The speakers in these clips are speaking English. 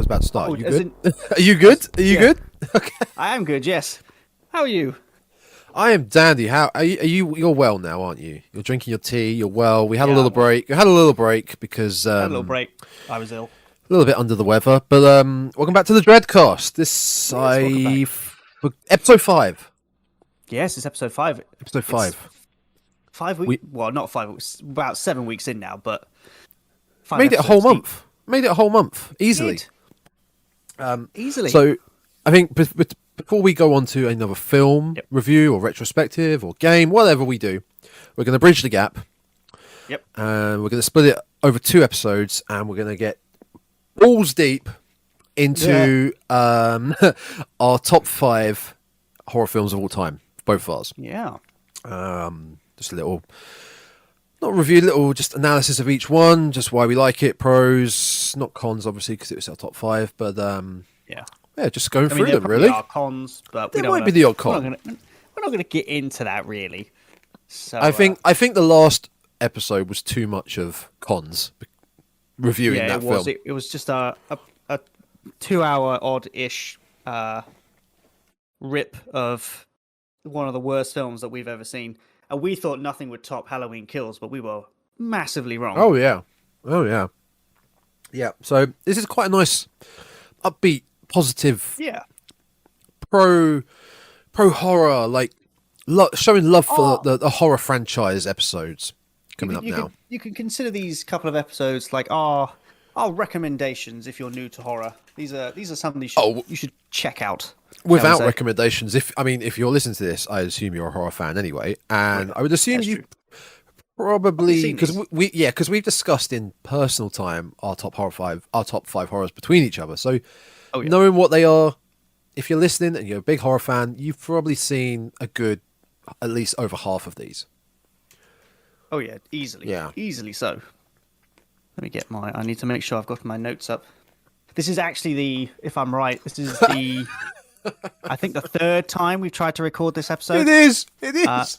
was about to start. Oh, You as good? in- Are you good? Are you Yeah. good? Okay. I am good, yes. How are you? I am dandy. How are you? You're well now, aren't you? You're drinking your tea. You're well. We had a Yeah, little I'm well. break. We had a little break because Had a little break. I was ill. a little bit under the weather. But welcome back to the Dreadcast. This welcome back. episode 5. Yes, it's episode 5. Episode It's 5. 5 weeks. Well, not 5 weeks. About 7 weeks in now, but Made it a whole month. Made it a whole month easily. Easily. So, I think before we go on to another film review or retrospective or game, whatever we do, we're going to bridge the gap. Yep. And we're going to split it over 2 episodes, and we're going to get balls deep into our top 5 horror films of all time, both of ours. Yeah. Just a little, not review, little just analysis of each one, just why we like it, pros, not cons, obviously, because it was our top 5, but yeah, just going through them, really. There are cons, but There might be the odd con. We're not going to get into that, really. So I think the last episode was too much of cons reviewing that film. It was just a 2-hour odd-ish rip of one of the worst films that we've ever seen. And we thought nothing would top Halloween Kills, but we were massively wrong. Oh yeah. So this is quite a nice, upbeat, positive, pro horror, like showing love for the horror franchise episodes coming up now. You can consider these couple of episodes like our recommendations if you're new to horror. These are something you should check out. Without recommendations, if you're listening to this, I assume you're a horror fan anyway, and I would assume you probably because we've discussed in personal time our top 5 horrors between each other. So knowing what they are, if you're listening and you're a big horror fan, you've probably seen at least over half of these. Oh yeah, easily. Yeah, easily so. Let me get I need to make sure I've got my notes up. This is actually if I'm right, this is I think the 3rd time we've tried to record this episode. It is.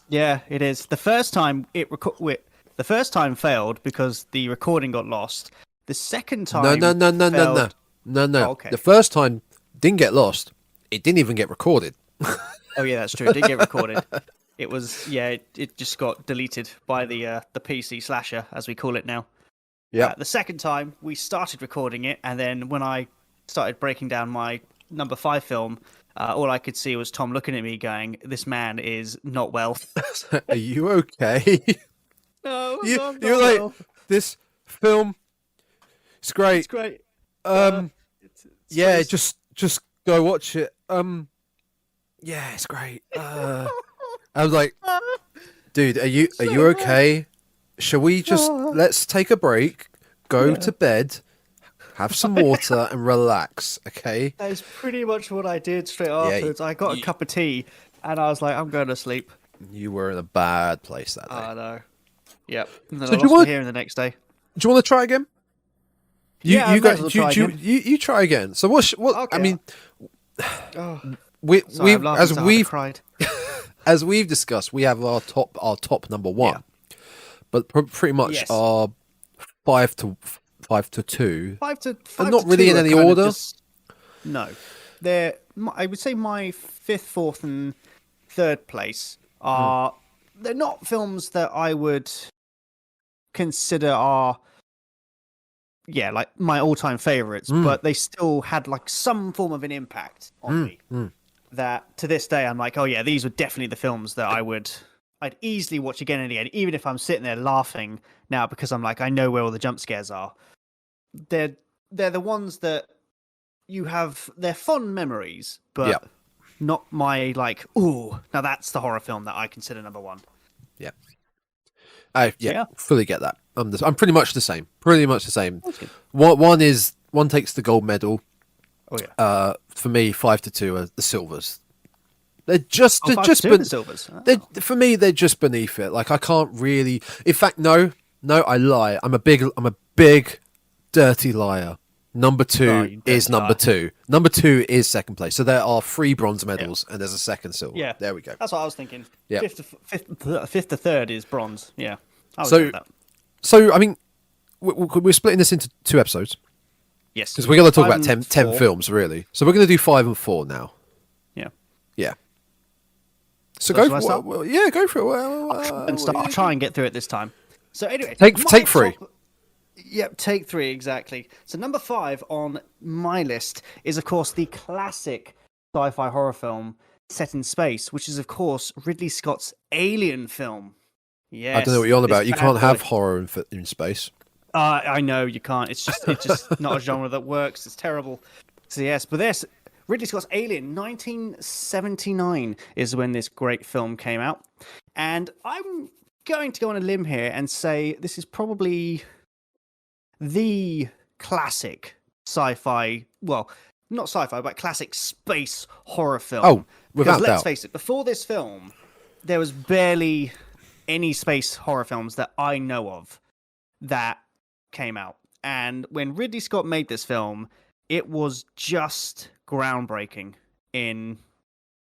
Yeah, it is. The first time the first time failed because the recording got lost. The second time No. Oh, okay. The first time didn't get lost. It didn't even get recorded. Oh yeah, that's true. It did get recorded. It was it just got deleted by the PC slasher, as we call it now. Yeah. The second time we started recording it, and then when I started breaking down my number 5 film, all I could see was Tom looking at me going, "This man is not well." Are you okay? No, you're like, well. This film, it's great. It's great. Just go watch it. Yeah, it's great. I was like, dude, are you okay? Shall we just let's take a break, go to bed, have some water, and relax? Okay. That is pretty much what I did straight afterwards. I got a cup of tea, and I was like, I'm going to sleep. You were in a bad place that day. I know. Yep. And then So I lost my hearing the next day. Do you want to try again? You try again. So what? Okay. I mean, as we've discussed, we have our top number 1, but pretty much our 5 to 2. 5 to 5 and not to really 2 in are any kind of order. No, I would say my 5th, 4th, and 3rd place are. They're not films that I would consider are. Yeah, like my all-time favorites, but they still had like some form of an impact on me. That to this day, I'm like, oh yeah, these were definitely the films that I'd easily watch again and again, even if I'm sitting there laughing now because I'm like, I know where all the jump scares are. They're the ones that they're fond memories, but not my like, ooh, now that's the horror film that I consider number 1. Yeah. I fully get that. I'm pretty much the same. One takes the gold medal. Oh yeah. For me, 5 to 2 are the silvers. They're just the silvers. Oh. For me, they're just beneath it. Like I can't really. In fact, no, I lie. I'm a big, dirty liar. Number 2 is number 2. Number 2 is second place. So there are 3 bronze medals and there's a second silver. Yeah, there we go. That's what I was thinking. Yeah, fifth to third is bronze. Yeah. So I mean, we're splitting this into 2 episodes. Yes. Because we're going to talk 5 about and 10 4. films, really. So we're going to do 5 and 4 now. Yeah. Yeah. So shall go I for start? yeah, go for it. I'll try and get through it this time. So anyway, Take my 3. Yep, take 3 exactly. So number 5 on my list is, of course, the classic sci-fi horror film set in space, which is, of course, Ridley Scott's Alien film. Yes, I don't know what you're on this about. You bad can't have boy. horror in space. I know you can't. It's just not a genre that works. It's terrible. So yes, but this Ridley Scott's Alien, 1979 is when this great film came out, and I'm going to go on a limb here and say this is probably the classic sci-fi. Well, not sci-fi, but classic space horror film. Oh, without because let's doubt. face it, before this film, there was barely any space horror films that I know of that came out. And when Ridley Scott made this film, it was just groundbreaking in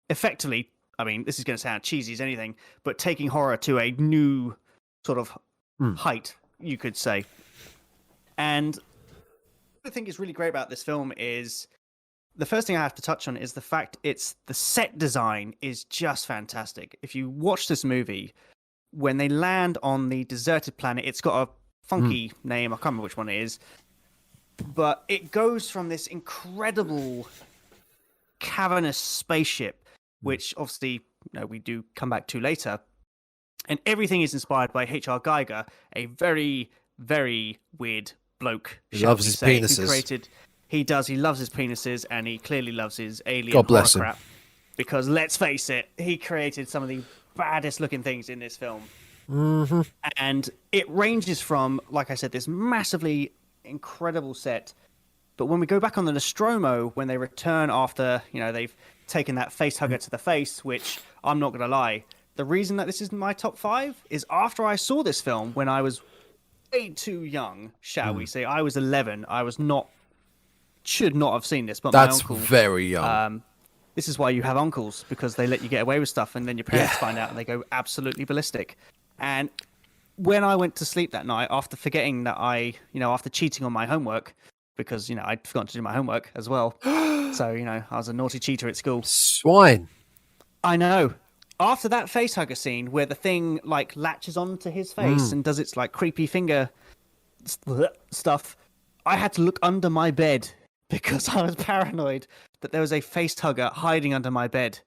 effectively, I mean, this is going to sound cheesy as anything, but taking horror to a new sort of height, you could say. And what I think is really great about this film is the first thing I have to touch on is the fact the set design is just fantastic. If you watch this movie, when they land on the deserted planet, it's got a funky name. I can't remember which one it is. But it goes from this incredible cavernous spaceship, which obviously we do come back to later. And everything is inspired by H.R. Geiger, a very, very weird bloke. He loves his penises. He does. He loves his penises, and he clearly loves his alien God bless horror him. crap. Because let's face it, he created some of the baddest looking things in this film. Mm-hmm. And it ranges from, like I said, this massively incredible set. But when we go back on the Nostromo, when they return after, they've taken that face hugger to the face, which I'm not going to lie, the reason that this isn't my top 5 is after I saw this film when I was way too young, shall we say. I was 11. Should not have seen this, but That's my uncle... very young. This is why you have uncles, because they let you get away with stuff, and then your parents find out and they go absolutely ballistic. And when I went to sleep that night, after forgetting that after cheating on my homework, because, I'd forgotten to do my homework as well. So, I was a naughty cheater at school. Swine. I know. After that facehugger scene where the thing, latches onto his face and does its, creepy finger stuff, I had to look under my bed because I was paranoid that there was a facehugger hiding under my bed.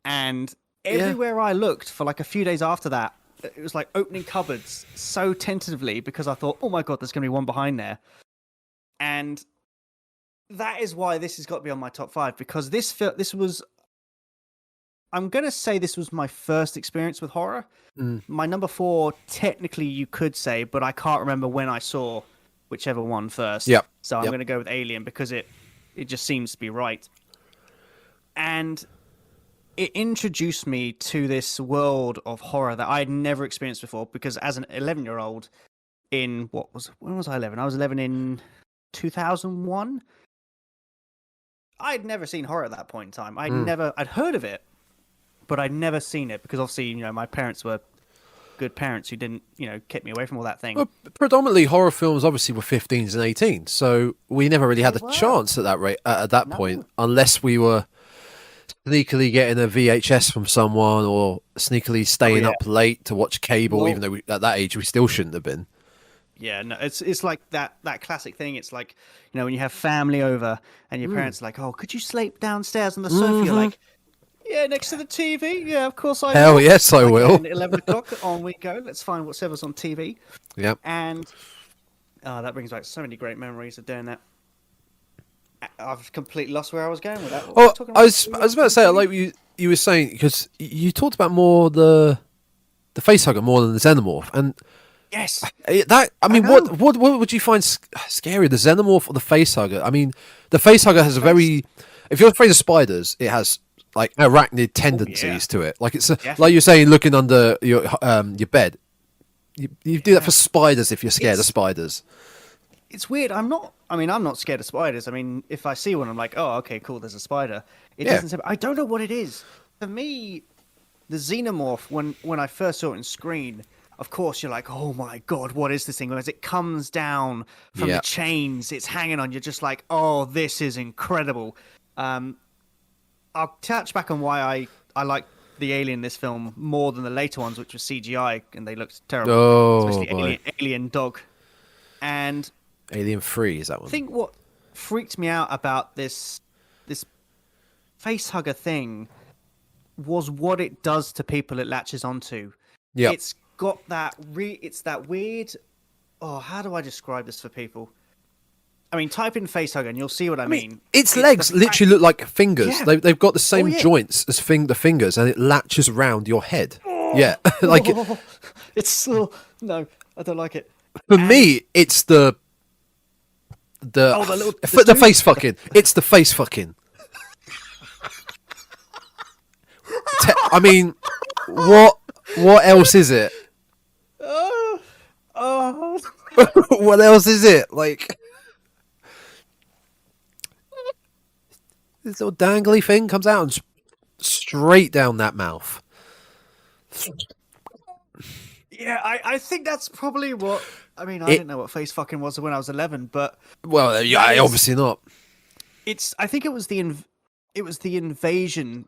And everywhere I looked for, a few days after that, it was like opening cupboards so tentatively because I thought, oh my God, there's going to be one behind there. And that is why this has got to be on my top 5, because this was, I'm going to say this was my first experience with horror. My number 4, technically you could say, but I can't remember when I saw whichever one first. Yep. So I'm going to go with Alien because it just seems to be right. And it introduced me to this world of horror that I had never experienced before, because as an 11-year-old when was I 11? I was 11 in 2001. I'd never seen horror at that point in time. I'd heard of it, but I'd never seen it because obviously, my parents were good parents who didn't, keep me away from all that thing. Well, predominantly horror films obviously were 15s and 18s, so we never really had a chance at that rate at that point, unless we were sneakily getting a VHS from someone or sneakily staying up late to watch cable, even though at that age we still shouldn't have been. Yeah, no, it's like that classic thing. It's like, when you have family over and your parents are like, oh, could you sleep downstairs on the sofa? You're like, yeah, next to the TV. Yeah, of course I will. Hell yes, I will. At 11 o'clock, on we go. Let's find whatever's on TV. Yep. And that brings back so many great memories of doing that. I've completely lost where I was going with that. I was about to say, like you were saying, because you talked about more the facehugger more than the xenomorph, and yes, what would you find scarier, the xenomorph or the facehugger? I mean, the facehugger has a very, if you're afraid of spiders, it has arachnid tendencies to it. Like it's like you're saying, looking under your bed. You do that for spiders if you're scared of spiders. It's weird. I'm not scared of spiders. I mean, if I see one, I'm like, oh, okay, cool, there's a spider. It doesn't say, I don't know what it is. For me, the xenomorph, when I first saw it on screen, of course, you're like, oh my God, what is this thing? As it comes down from the chains, it's hanging on. You're just like, oh, this is incredible. I'll touch back on why I like the alien in this film more than the later ones, which was CGI, and they looked terrible. Oh, especially Alien Dog. And Alien 3 is that one? I think what freaked me out about this facehugger thing was what it does to people it latches onto. Yeah, It's got that it's that weird. Oh, how do I describe this for people? I mean, type in facehugger and you'll see what I mean. Its legs literally look like fingers. Yeah. They've got the same joints as the fingers, and it latches around your head. Yeah, like it's so no, I don't like it. For me, it's the face fucking. It's the face fucking. I mean, what else is it? What else is it? Like this little dangly thing comes out and straight down that mouth. Yeah, I think that's probably what. I mean, I didn't know what face fucking was when I was 11, but obviously not. I think it was the invasion.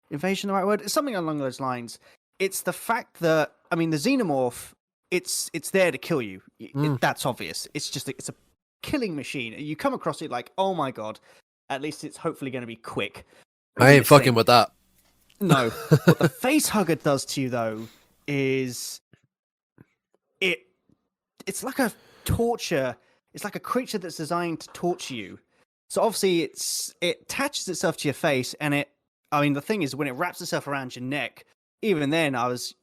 Invasion the right word? It's something along those lines. It's the fact that the xenomorph. It's there to kill you. That's obvious. It's just it's a killing machine. You come across it like, oh my God. At least it's hopefully going to be quick. I ain't fucking with that. No. What the face hugger does to you though is it's like a torture. It's like a creature that's designed to torture you. So obviously it attaches itself to your face, and the thing is, when it wraps itself around your neck, even then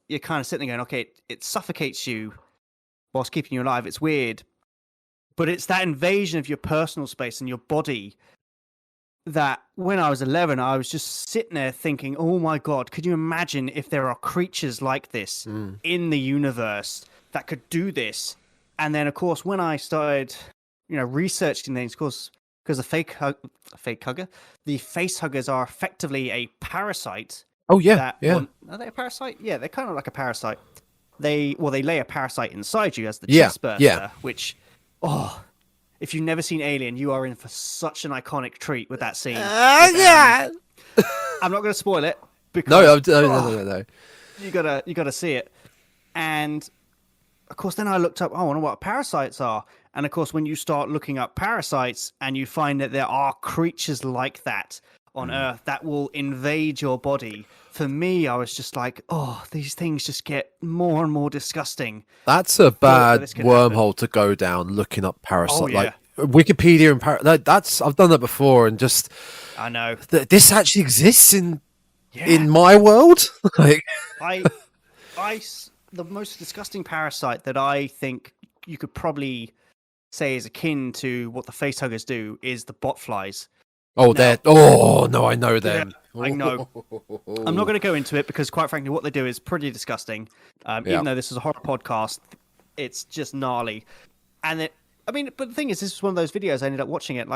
you're kind of sitting there going, okay, it suffocates you whilst keeping you alive. It's weird. But it's that invasion of your personal space and your body that when I was 11, I was just sitting there thinking, oh my God, could you imagine if there are creatures like this in the universe that could do this? And then, of course, when I started, researching things, of course, because the face huggers are effectively a parasite. Oh yeah, Are they a parasite? Yeah, they're kind of like a parasite. They lay a parasite inside you as the chest burster, which, if you've never seen Alien, you are in for such an iconic treat with that scene. I'm not going to spoil it because no. You gotta see it. And of course, then I looked up. I wonder what parasites are. And of course, when you start looking up parasites and you find that there are creatures like that on Earth that will invade your body, for me, I was just like, oh, these things just get more and more disgusting. That's a bad wormhole to go down, looking up parasites. Oh, yeah. Like Wikipedia and that's I've done that before, and just I know this actually exists in my world. Like the most disgusting parasite that I think you could probably say is akin to what the facehuggers do is the botflies. Oh, I know them. Yeah, I know. I'm not going to go into it because, quite frankly, what they do is pretty disgusting. Even though this is a horror podcast, it's just gnarly. And but the thing is, this is one of those videos I ended up watching at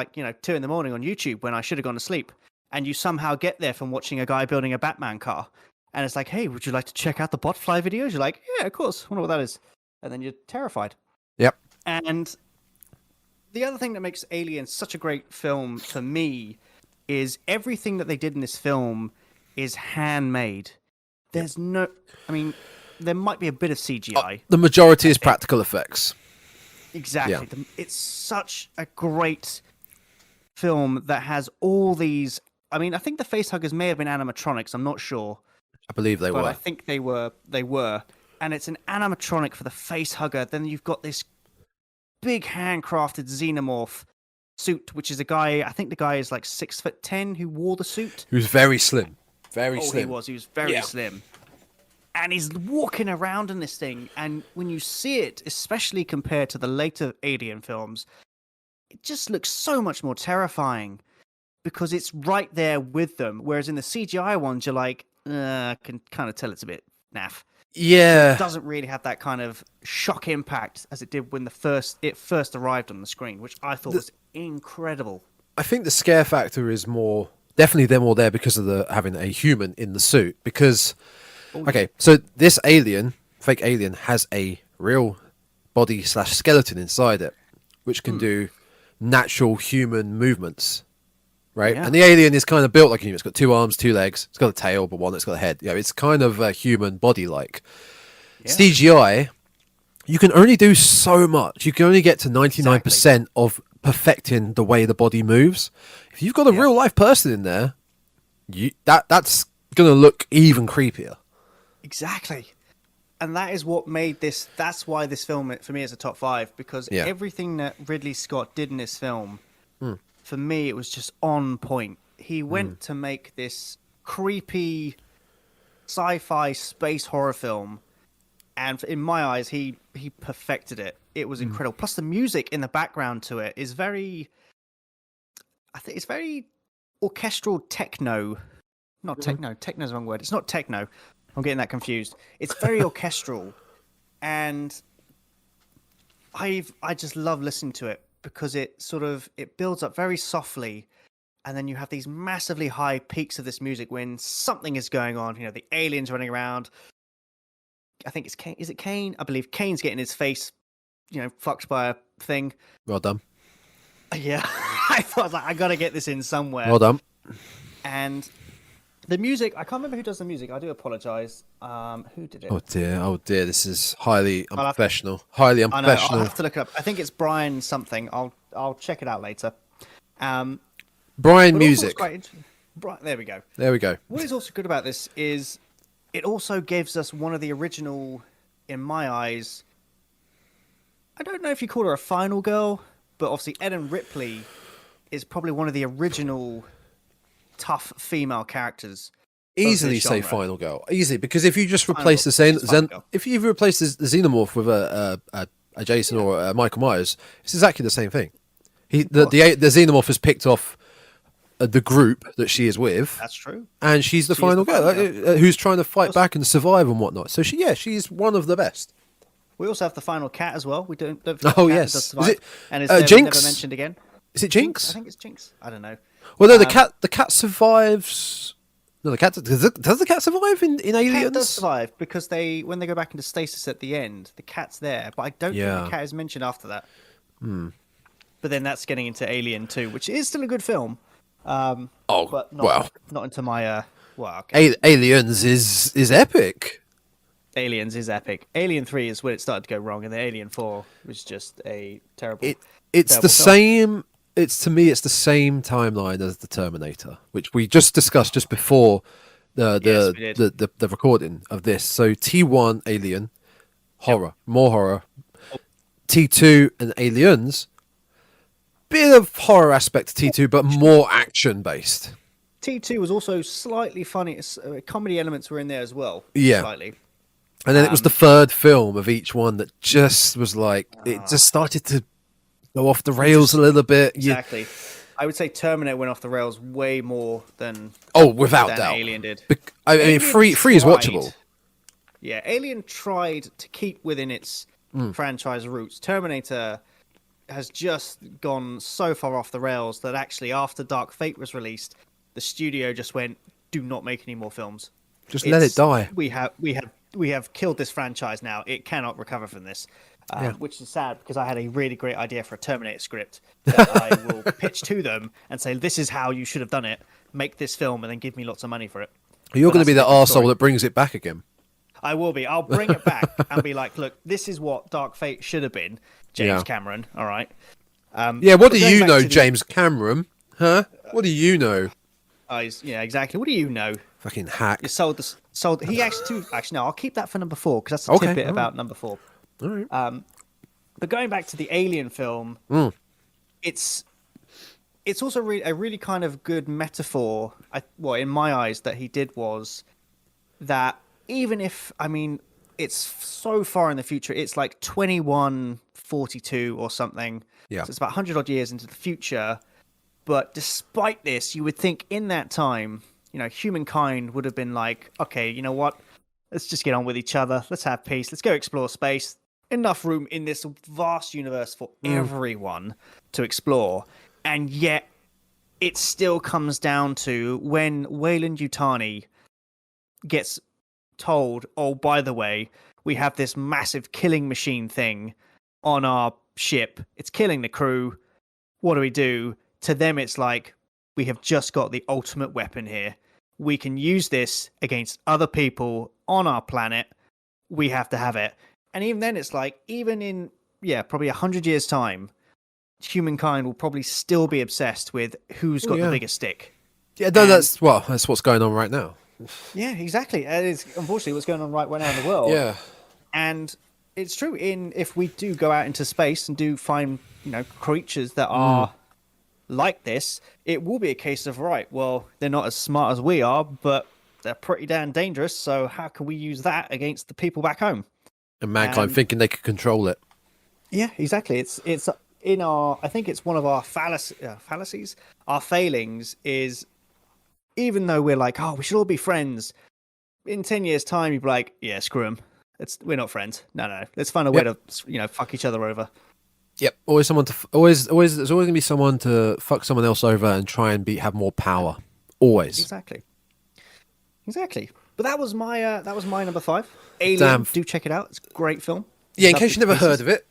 2 a.m. on YouTube when I should have gone to sleep. And you somehow get there from watching a guy building a Batman car. And it's like, hey, would you like to check out the botfly videos? You're like, yeah, of course. I wonder what that is. And then you're terrified. Yep. And the other thing that makes Alien such a great film for me is everything that they did in this film is handmade. There's there might be a bit of CGI. The majority is practical effects. Exactly. Yeah. It's such a great film that has all these. I think the facehuggers may have been animatronics. I'm not sure. I believe they were. I think they were. And it's an animatronic for the facehugger. Then you've got this big handcrafted xenomorph suit, which is a guy. I think the guy is like 6'10" who wore the suit. He was very slim. Very slim. He was very slim. And he's walking around in this thing. And when you see it, especially compared to the later Alien films, it just looks so much more terrifying because it's right there with them. Whereas in the CGI ones, you're like, I can kind of tell it's a bit naff. Yeah. It doesn't really have that kind of shock impact as it did when it first arrived on the screen, which I thought was incredible. I think the scare factor is definitely they're more there because of having a human in the suit. Because, so this alien fake alien has a real body / skeleton inside it, which can do natural human movements, right? Yeah. And the alien is kind of built like a human. It's got 2 arms, 2 legs. It's got a tail, but one that's got a head. It's kind of a human body-like. Yeah. CGI, you can only do so much. You can only get to 99% of perfecting the way the body moves. If you've got a real life person in there, that's gonna look even creepier. Exactly. And that is what made this. That's why this film, for me, is a top 5, because everything that Ridley Scott did in this film, for me, it was just on point. He went to make this creepy sci-fi space horror film, and in my eyes, he perfected it. It was incredible. Plus, the music in the background to it is very. I think it's very orchestral techno. Not techno. Techno's the wrong word. It's not techno. I'm getting that confused. It's very orchestral, and I just love listening to it because it builds up very softly, and then you have these massively high peaks of this music when something is going on. The aliens running around. I think it's Kane. Is it Kane? I believe Kane's getting his face, fucked by a thing. Well done. Yeah, I thought I gotta get this in somewhere. Well done. And the music, I can't remember who does the music. I do apologize. Who did it? Oh dear. This is highly unprofessional. Highly unprofessional. I'll have to look it up. I think it's Brian something. I'll check it out later. Brian Music. There we go. There we go. What is also good about this is it also gives us one of the original, in my eyes, I don't know if you call her a final girl, but obviously Ellen Ripley is probably one of the original tough female characters. Easily say final girl. Easily, because if you just replace the xenomorph with a Jason or a Michael Myers, it's exactly the same thing. The xenomorph has picked off the group that she is with. That's true. And she's the final girl who's trying to fight back and survive and whatnot. So she's one of the best. We also have the final cat as well. We don't. Oh yes. Is it? And it's Jinx? never mentioned again. Is it Jinx? I think it's Jinx. I don't know. Well, no, the cat survives. No, the cat does the cat survive in Aliens? The cat does survive because when they go back into stasis at the end, the cat's there, but I don't think the cat is mentioned after that. But then that's getting into Alien 2, which is still a good film. But not into my okay. Aliens is epic. Aliens is epic. Alien 3 is when it started to go wrong, and the Alien 4 was just a terrible. It's the same. To me, it's the same timeline as the Terminator, which we just discussed just before the recording of this. So T1 Alien, horror, more horror. T2 and Aliens, bit of horror aspect to T2, but more action based. T2 was also slightly funny. Comedy elements were in there as well. Yeah, slightly. And then it was the third film of each one that just was like it just started to go off the rails a little bit. Exactly. I would say Terminator went off the rails way more than without doubt Alien did. I mean, free is watchable. Yeah, Alien tried to keep within its franchise roots. Terminator has just gone so far off the rails that actually after Dark Fate was released, the studio just went, "Do not make any more films. Let it die. We have killed this franchise now. It cannot recover from this." Which is sad because I had a really great idea for a Terminator script that I will pitch to them and say, "This is how you should have done it. Make this film and then give me lots of money for it." You're going to be the arsehole that brings it back again. I will be. I'll bring it back and be like, "Look, this is what Dark Fate should have been, James Cameron." All right. What do you know, James Cameron? Huh? What do you know? Exactly. What do you know? Fucking hack. You sold. He actually no. I'll keep that for number 4 because that's a tidbit about number 4. All right. But going back to the Alien film, it's also a really kind of good metaphor. In my eyes, that he did was that even if it's so far in the future, it's like 2142 or something. Yeah, so it's about 100 odd years into the future. But despite this, you would think in that time, humankind would have been like, okay, you know what? Let's just get on with each other. Let's have peace. Let's go explore space. Enough room in this vast universe for everyone to explore. And yet, it still comes down to when Weyland Yutani gets told, "Oh, by the way, we have this massive killing machine thing on our ship. It's killing the crew. What do we do? To them, it's like, we have just got the ultimate weapon here. We can use this against other people on our planet. We have to have it. And even then, it's like, even in, probably 100 years' time, humankind will probably still be obsessed with who's got the biggest stick. Yeah, no, that's what's going on right now. Yeah, exactly. And it's unfortunately what's going on right now in the world. Yeah. And it's true. If we do go out into space and do find, creatures that are like this, it will be a case of, right, well, they're not as smart as we are, but they're pretty damn dangerous. So how can we use that against the people back home? And mankind thinking they could control it. Yeah, exactly. It's in our. I think it's one of our fallacies. Our failings is, even though we're like, oh, we should all be friends. In 10 years' time, you'd be like, yeah, screw them. We're not friends. No. Let's find a way to, fuck each other over. Yep. Always someone to there's always gonna be someone to fuck someone else over and try and have more power. Always. Exactly. But that was my number 5. Alien. Do check it out. It's a great film. Yeah, in case you never heard of it.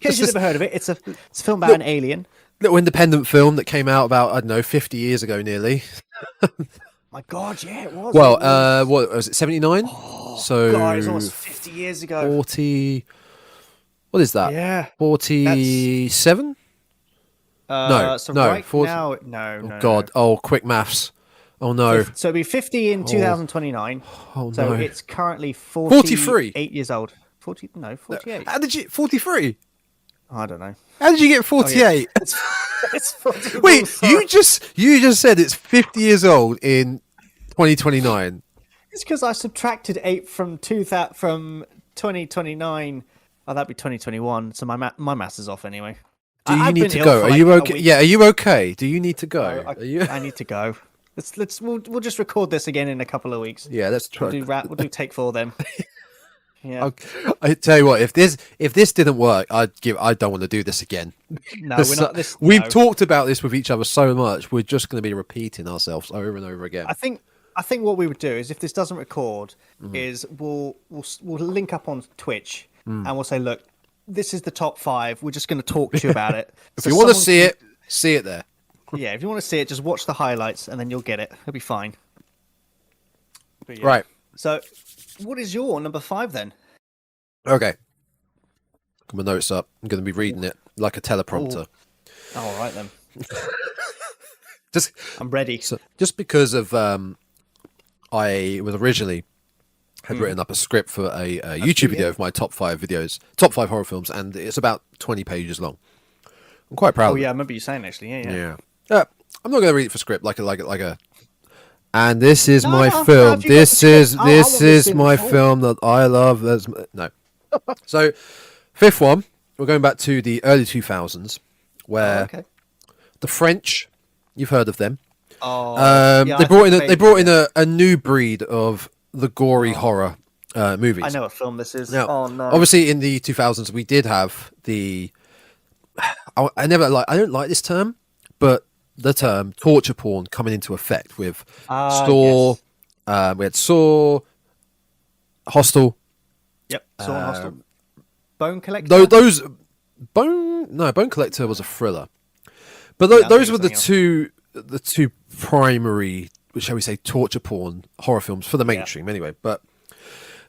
It's a film about an alien. Little independent film that came out about, I don't know, 50 years ago nearly. My God, yeah, it was. Well, what was it, 79? So God, it was almost 50 years ago. 40. What is that? Yeah. 47? No. 40, now, no. God. No. Oh, quick maths. Oh, no. So it'll be 50 in 2029. Oh, so no. it's currently 43. 8 years old. 48. How did you... 43? I don't know. How did you get 48? Oh, yeah. It's 44. Wait, you just said it's 50 years old in 2029. It's because I subtracted 8 from 2029. Oh, that'd be 2021. So my maths is off anyway. Do you need to go? Are you okay? Yeah, are you okay? Do you need to go? I need to go. We'll just record this again in a couple of weeks. Yeah, let's try. We'll do take 4 then. Yeah. I tell you what, if this didn't work, I don't want to do this again. No, we're not. We've talked about this with each other so much. We're just going to be repeating ourselves over and over again. I think what we would do is, if this doesn't record, is we'll link up on Twitch and we'll say, look, this is the top 5. We're just going to talk to you about it. If you want to see it there. Yeah, if you want to see it, just watch the highlights and then you'll get it. It'll be fine. Yeah. Right. So, what is your number 5 then? Okay. Got my notes up. I'm going to be reading it like a teleprompter. Oh, all right then. I'm ready. So, just because of I was originally had written up a script for a YouTube video of my top 5 horror films, and it's about 20 pages long. I'm quite proud. Oh yeah, I remember you saying actually. Yeah. I'm not going to read it for script like a. And this is my film. This is my film that I love. No. So, 5th one, we're going back to the early 2000s, where the French, you've heard of them. They brought in a new breed of the gory horror movies. I know what film this is. Now, no. Obviously, in the 2000s, we did have the. I don't like this term, but the term torture porn coming into effect with Saw. Yes. We had Saw, Hostel. Yep. Saw and Hostel. Bone Collector. Bone Collector was a thriller, but those were the two primary, shall we say, torture porn horror films for the mainstream anyway. But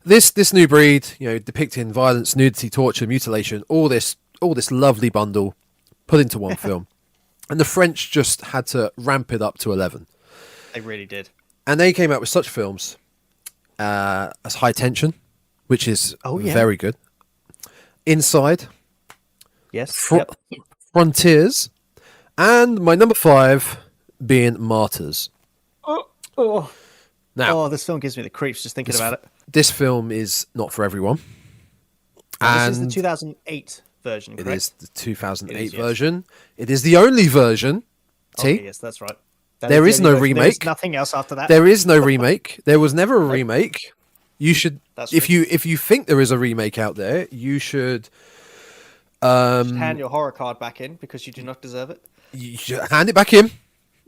this new breed, depicting violence, nudity, torture, mutilation, all this lovely bundle put into one film. And the French just had to ramp it up to 11. They really did. And they came out with such films as High Tension, which is very good. Inside. Yes. Frontiers. And my number 5 being Martyrs. Now, this film gives me the creeps just thinking about it. This film is not for everyone. This is the 2008 version, correct? It is the 2008 version. It is the only version. Okay, yes, that's right. There is no remake. There's nothing else after that. There is no remake. There was never a remake. You should, if you think there is a remake out there, you should hand your horror card back in because you do not deserve it. You should hand it back in.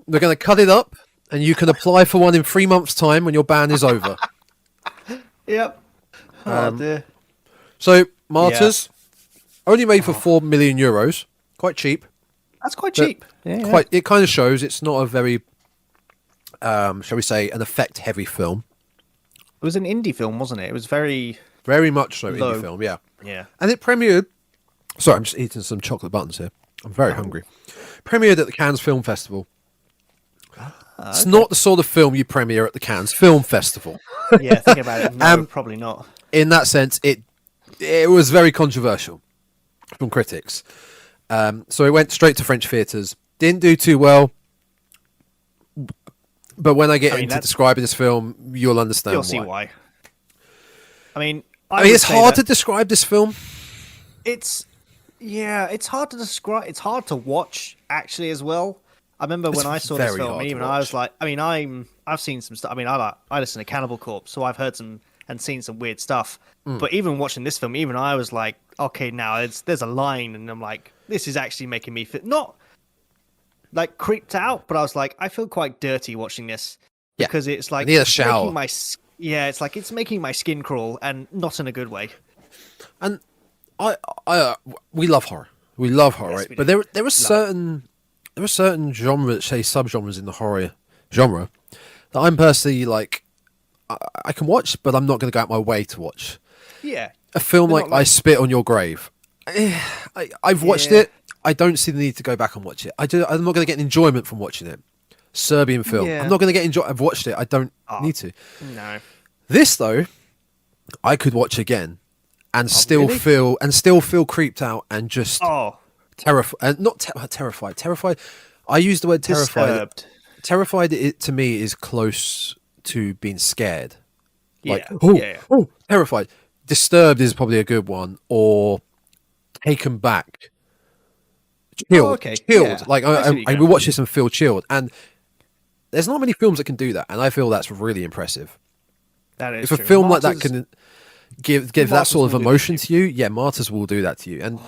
They're going to cut it up, and you can apply for one in 3 months' time when your ban is over. Yep. Oh dear. So Martyrs only made for €4 million, quite cheap. That's quite cheap. Yeah. Quite. It kind of shows it's not a very, shall we say, an effect-heavy film. It was an indie film, wasn't it? It was very much so low. indie film. Yeah. Yeah. And it premiered. Sorry, I'm just eating some chocolate buttons here. I'm very hungry. Premiered at the Cannes Film Festival. It's not the sort of film you premiere at the Cannes Film Festival. Yeah, think about it. No, probably not. In that sense, it was very controversial from critics. So it went straight to French theatres. Didn't do too well. But when I get into describing this film, you'll understand why. You'll see why. I mean, it's hard to describe this film. It's hard to describe. It's hard to watch actually as well. I remember when I saw this film, even I was like, I mean, I've seen some stuff. I mean, I listen to Cannibal Corpse, so I've heard some and seen some weird stuff. But even watching this film, even I was like, okay, now there's a line, and I'm like, this is actually making me feel not like creeped out, but I was like, I feel quite dirty watching this because it's like I need a shower. It's like it's making my skin crawl, and not in a good way. And we love horror. We love horror, right? But there are certain genres, say subgenres in the horror genre that I'm personally like, I can watch, but I'm not going to go out my way to watch. Yeah. A film like I Spit on Your Grave. I've watched it. I don't see the need to go back and watch it. I'm not going to get enjoyment from watching it. Serbian film. I'm not going to get enjoy. I've watched it. I don't need to. No. This though, I could watch again and still feel creeped out and just terrified. And not terrified. Terrified. I use the word terrified. Disturbed. Terrified. It to me is close to being scared. Like terrified. Disturbed is probably a good one, or taken back. Chilled. Chilled. Yeah. Like I will watch this and feel chilled. And there's not many films that can do that, and I feel that's really impressive. That is. If a film like that can give that sort of emotion to you, Martyrs will do that to you. And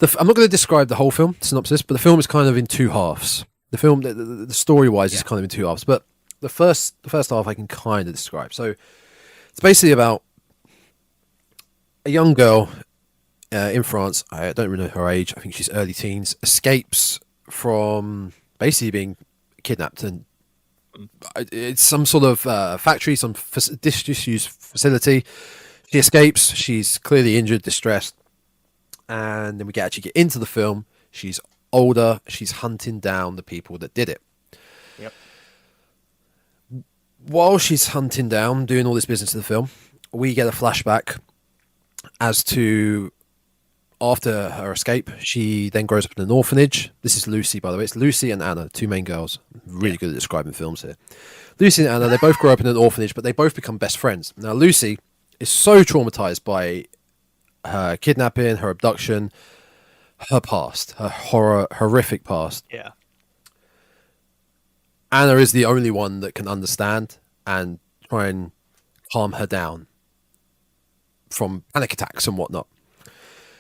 I'm not going to describe the whole film synopsis, but the film is kind of in two halves. The film, the story-wise, is kind of in two halves. But the first half I can kind of describe. So it's basically about a young girl in France. I don't really know her age. I think she's early teens. Escapes from basically being kidnapped, and it's some sort of factory, some disused facility. She escapes. She's clearly injured, distressed, and then we actually get into the film. She's older. She's hunting down the people that did it. Yep. While she's hunting down, doing all this business in the film, we get a flashback as to after her escape. She then grows up in an orphanage. This is Lucy, by the way. It's Lucy and Anna, two main girls. Really good at describing films here. Lucy and Anna, they both grow up in an orphanage, but they both become best friends. Now, Lucy is so traumatized by her kidnapping, her abduction, her past, her horrific past. Yeah. Anna is the only one that can understand and try and calm her down from panic attacks and whatnot.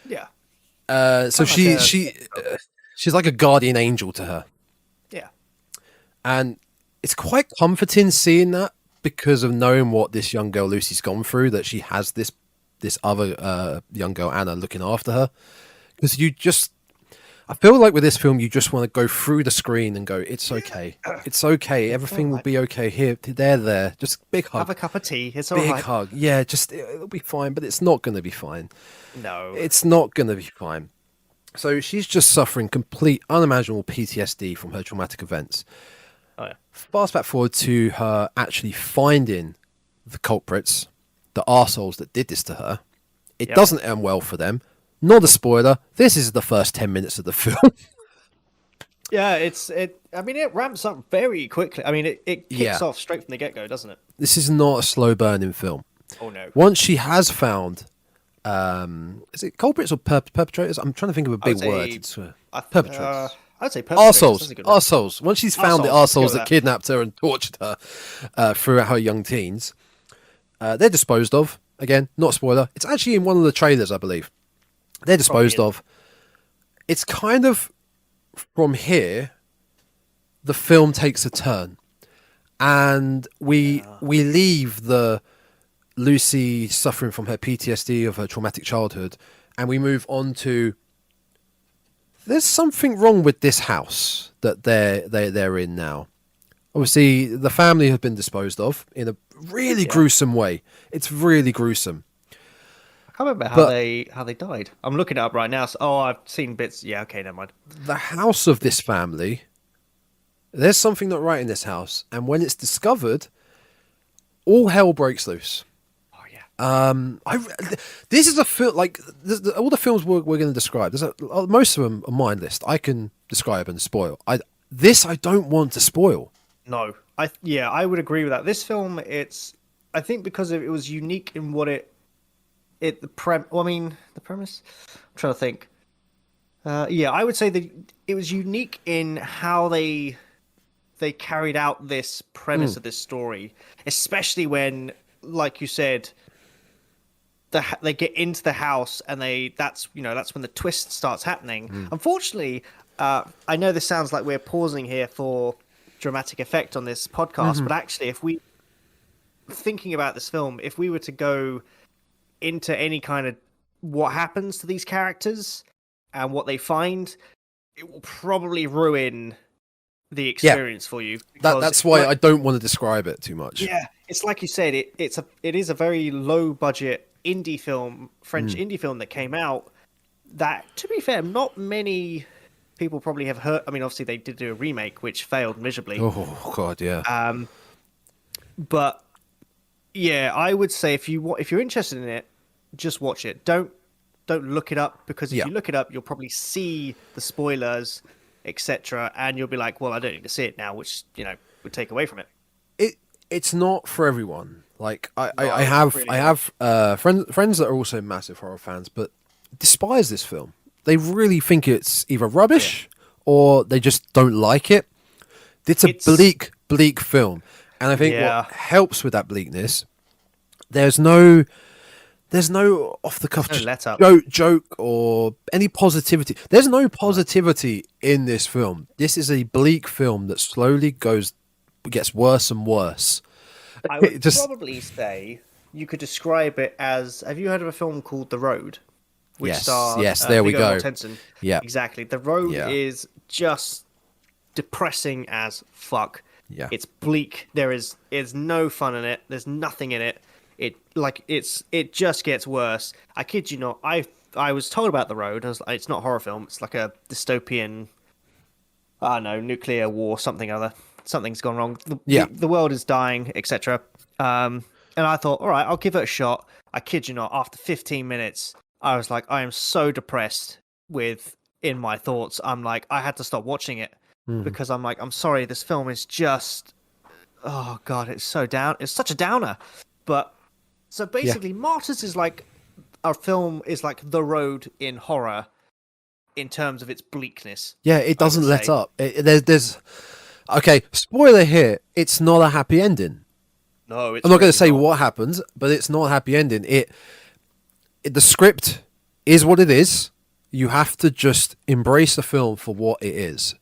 Yeah. So she's like a guardian angel to her. Yeah. And it's quite comforting seeing that, because of knowing what this young girl Lucy's gone through, that she has this other young girl Anna looking after her. Because I feel like with this film, you just want to go through the screen and go, it's okay. It's okay. Everything will be okay here. There. Just big hug. Have a cup of tea. It's all right. Big hug. Yeah, it'll be fine, but it's not going to be fine. No. It's not going to be fine. So she's just suffering complete, unimaginable PTSD from her traumatic events. Oh, yeah. Fast back forward to her actually finding the culprits, the arseholes that did this to her. It doesn't end well for them. Not a spoiler. This is the first 10 minutes of the film. Yeah, it ramps up very quickly. I mean, it kicks off straight from the get-go, doesn't it? This is not a slow burning film. Oh, no. Once she has found, is it culprits or perpetrators? I'm trying to think of a big word. Perpetrators. I'd say perpetrators. Arseholes. Once she's found the arseholes that kidnapped her and tortured her throughout her young teens, they're disposed of. Again, not a spoiler. It's actually in one of the trailers, I believe. They're disposed of. It's kind of from here, the film takes a turn, and we leave the Lucy suffering from her PTSD of her traumatic childhood, and we move on to there's something wrong with this house that they're in now. Obviously, the family have been disposed of in a really gruesome way. It's really gruesome. I can't remember how they died. I'm looking it up right now. So, I've seen bits. Yeah, okay, never mind. The house of this family, there's something not right in this house, and when it's discovered, all hell breaks loose. Oh yeah. This is a film like all the films we're going to describe. Most of them are mine list. I can describe and spoil. I don't want to spoil. No, I would agree with that. This film, I think because it was unique in what the premise. I'm trying to think. I would say that it was unique in how they carried out this premise of this story, especially when, like you said, they get into the house and that's when the twist starts happening. Unfortunately, I know this sounds like we're pausing here for dramatic effect on this podcast, but actually, if we thinking about this film, if we were to go into any kind of what happens to these characters and what they find, it will probably ruin the experience for you. That's why I don't want to describe it too much. Yeah, it's like you said, it is a very low budget indie film, French indie film that came out. That, to be fair, not many people probably have heard. I mean, obviously they did do a remake which failed miserably. Oh God, yeah. But yeah, I would say if you're interested in it, just watch it. Don't look it up, because if you look it up, you'll probably see the spoilers, etc., and you'll be like, well, I don't need to see it now, which would take away from it. It's not for everyone. Like I have friends that are also massive horror fans, but despise this film. They really think it's either rubbish or they just don't like it. It's a bleak film, and I think what helps with that bleakness, there's no off the cuff joke or any positivity. There's no positivity in this film. This is a bleak film that slowly gets worse and worse. I would probably say you could describe it as, have you heard of a film called The Road? Yes, there we go. Yeah, exactly. The Road is just depressing as fuck. Yeah, it's bleak. There's no fun in it. There's nothing in it. It just gets worse. I kid you not. I was told about The Road. It's not a horror film. It's like a dystopian, I don't know, nuclear war, something or other. Something's gone wrong. The world is dying, etc. And I thought, all right, I'll give it a shot. I kid you not. After 15 minutes, I was like, I am so depressed in my thoughts. I'm like, I had to stop watching it because I'm like, I'm sorry, this film is just, oh God, it's so down. It's such a downer. But so basically, Martyrs is like a film is like The Road in horror in terms of its bleakness. Yeah, it doesn't let up. There's okay, spoiler here. It's not a happy ending. No, I'm not going to say what happens, but it's not a happy ending. The script is what it is. You have to just embrace the film for what it is.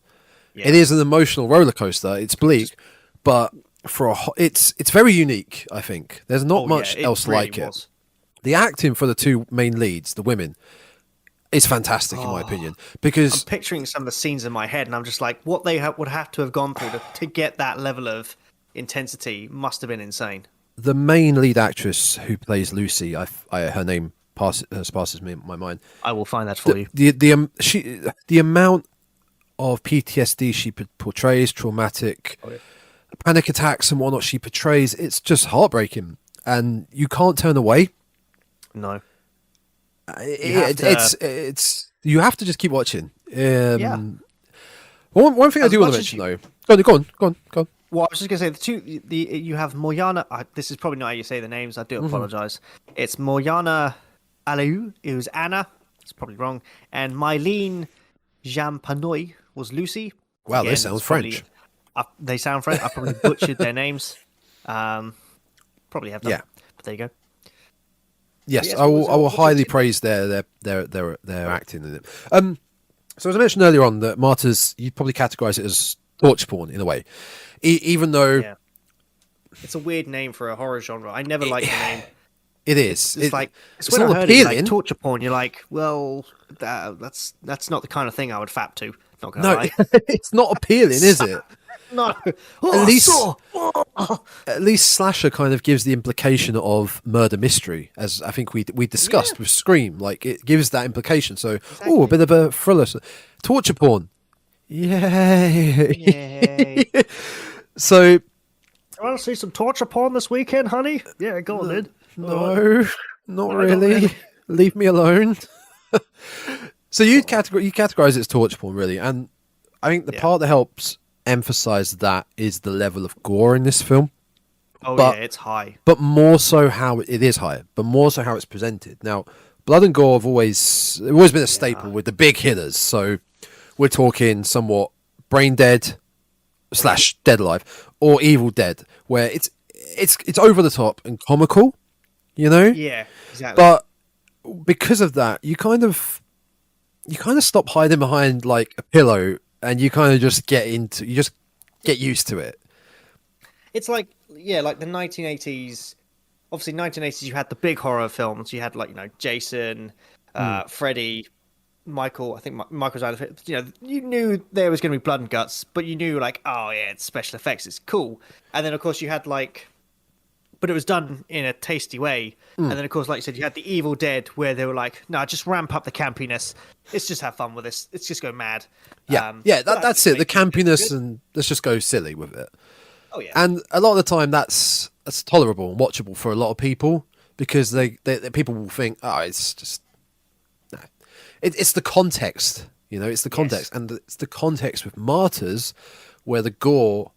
Yeah. It is an emotional roller coaster. It's bleak, but it's very unique. I think there's not much else really like it. The acting for the two main leads, the women, is fantastic in my opinion. Because I'm picturing some of the scenes in my head, and I'm just like, what they would have to have gone through to get that level of intensity must have been insane. The main lead actress who plays Lucy, her name passes me my mind. I will find that for you. The amount of PTSD she portrays, traumatic panic attacks and whatnot she portrays, it's just heartbreaking, and you can't turn away. No, it's you have to just keep watching. One thing I do want to mention though. Go on. Well, I was just going to say you have Moyana. This is probably not how you say the names. I do apologize. It's Moyana Aleu, who's Anna. It's probably wrong. And Mylene Jampanoy was Lucy. Wow, they sound French. They sound French. I probably butchered their names. Probably have done. Yeah. But there you go. Yes, I will highly praise their acting in it. So as I mentioned earlier on, that Martyrs, you'd probably categorize it as torture porn in a way, even though it's a weird name for a horror genre. I never liked the name. It is. It's like it's when not I heard it, like appealing. torture porn. You're like, well, that's not the kind of thing I would fap to. Not gonna No, lie. it's not appealing, is it? No. At Oh, least, saw. Oh. at least slasher kind of gives the implication of murder mystery, as I think we discussed with Scream. Like it gives that implication. So, a bit of a thriller. Torture porn. Yay! Yay. So, You want to see some torture porn this weekend, honey? Yeah, go on, then. no, not really. Leave me alone. So you categorize it as torture porn, really, and I think the part that helps emphasize that is the level of gore in this film. Oh, it's high. But more so how it is high, but more so how it's presented. Now, blood and gore have always been a staple with the big hitters. So we're talking somewhat Brain Dead / Dead Alive or Evil Dead, where it's over the top and comical, you know? Yeah, exactly. But because of that, you kind of stop hiding behind like a pillow and you kind of just get used to it. It's like like the 1980s. Obviously, 1980s. You had the big horror films. You had like Jason, Freddy, Michael. I think Michael's out of it. You knew there was going to be blood and guts, but you knew like, oh yeah, it's special effects. It's cool. And then of course you had but it was done in a tasty way. And then, of course, like you said, you had the Evil Dead where they were like, no, just ramp up the campiness. Let's just have fun with this. Let's just go mad. Yeah, that's it. The campiness, and let's just go silly with it. Oh, yeah. And a lot of the time, that's tolerable and watchable for a lot of people because they people will think, oh, it's just... No. It's the context, it's the context. Yes. And it's the context with Martyrs where the gore...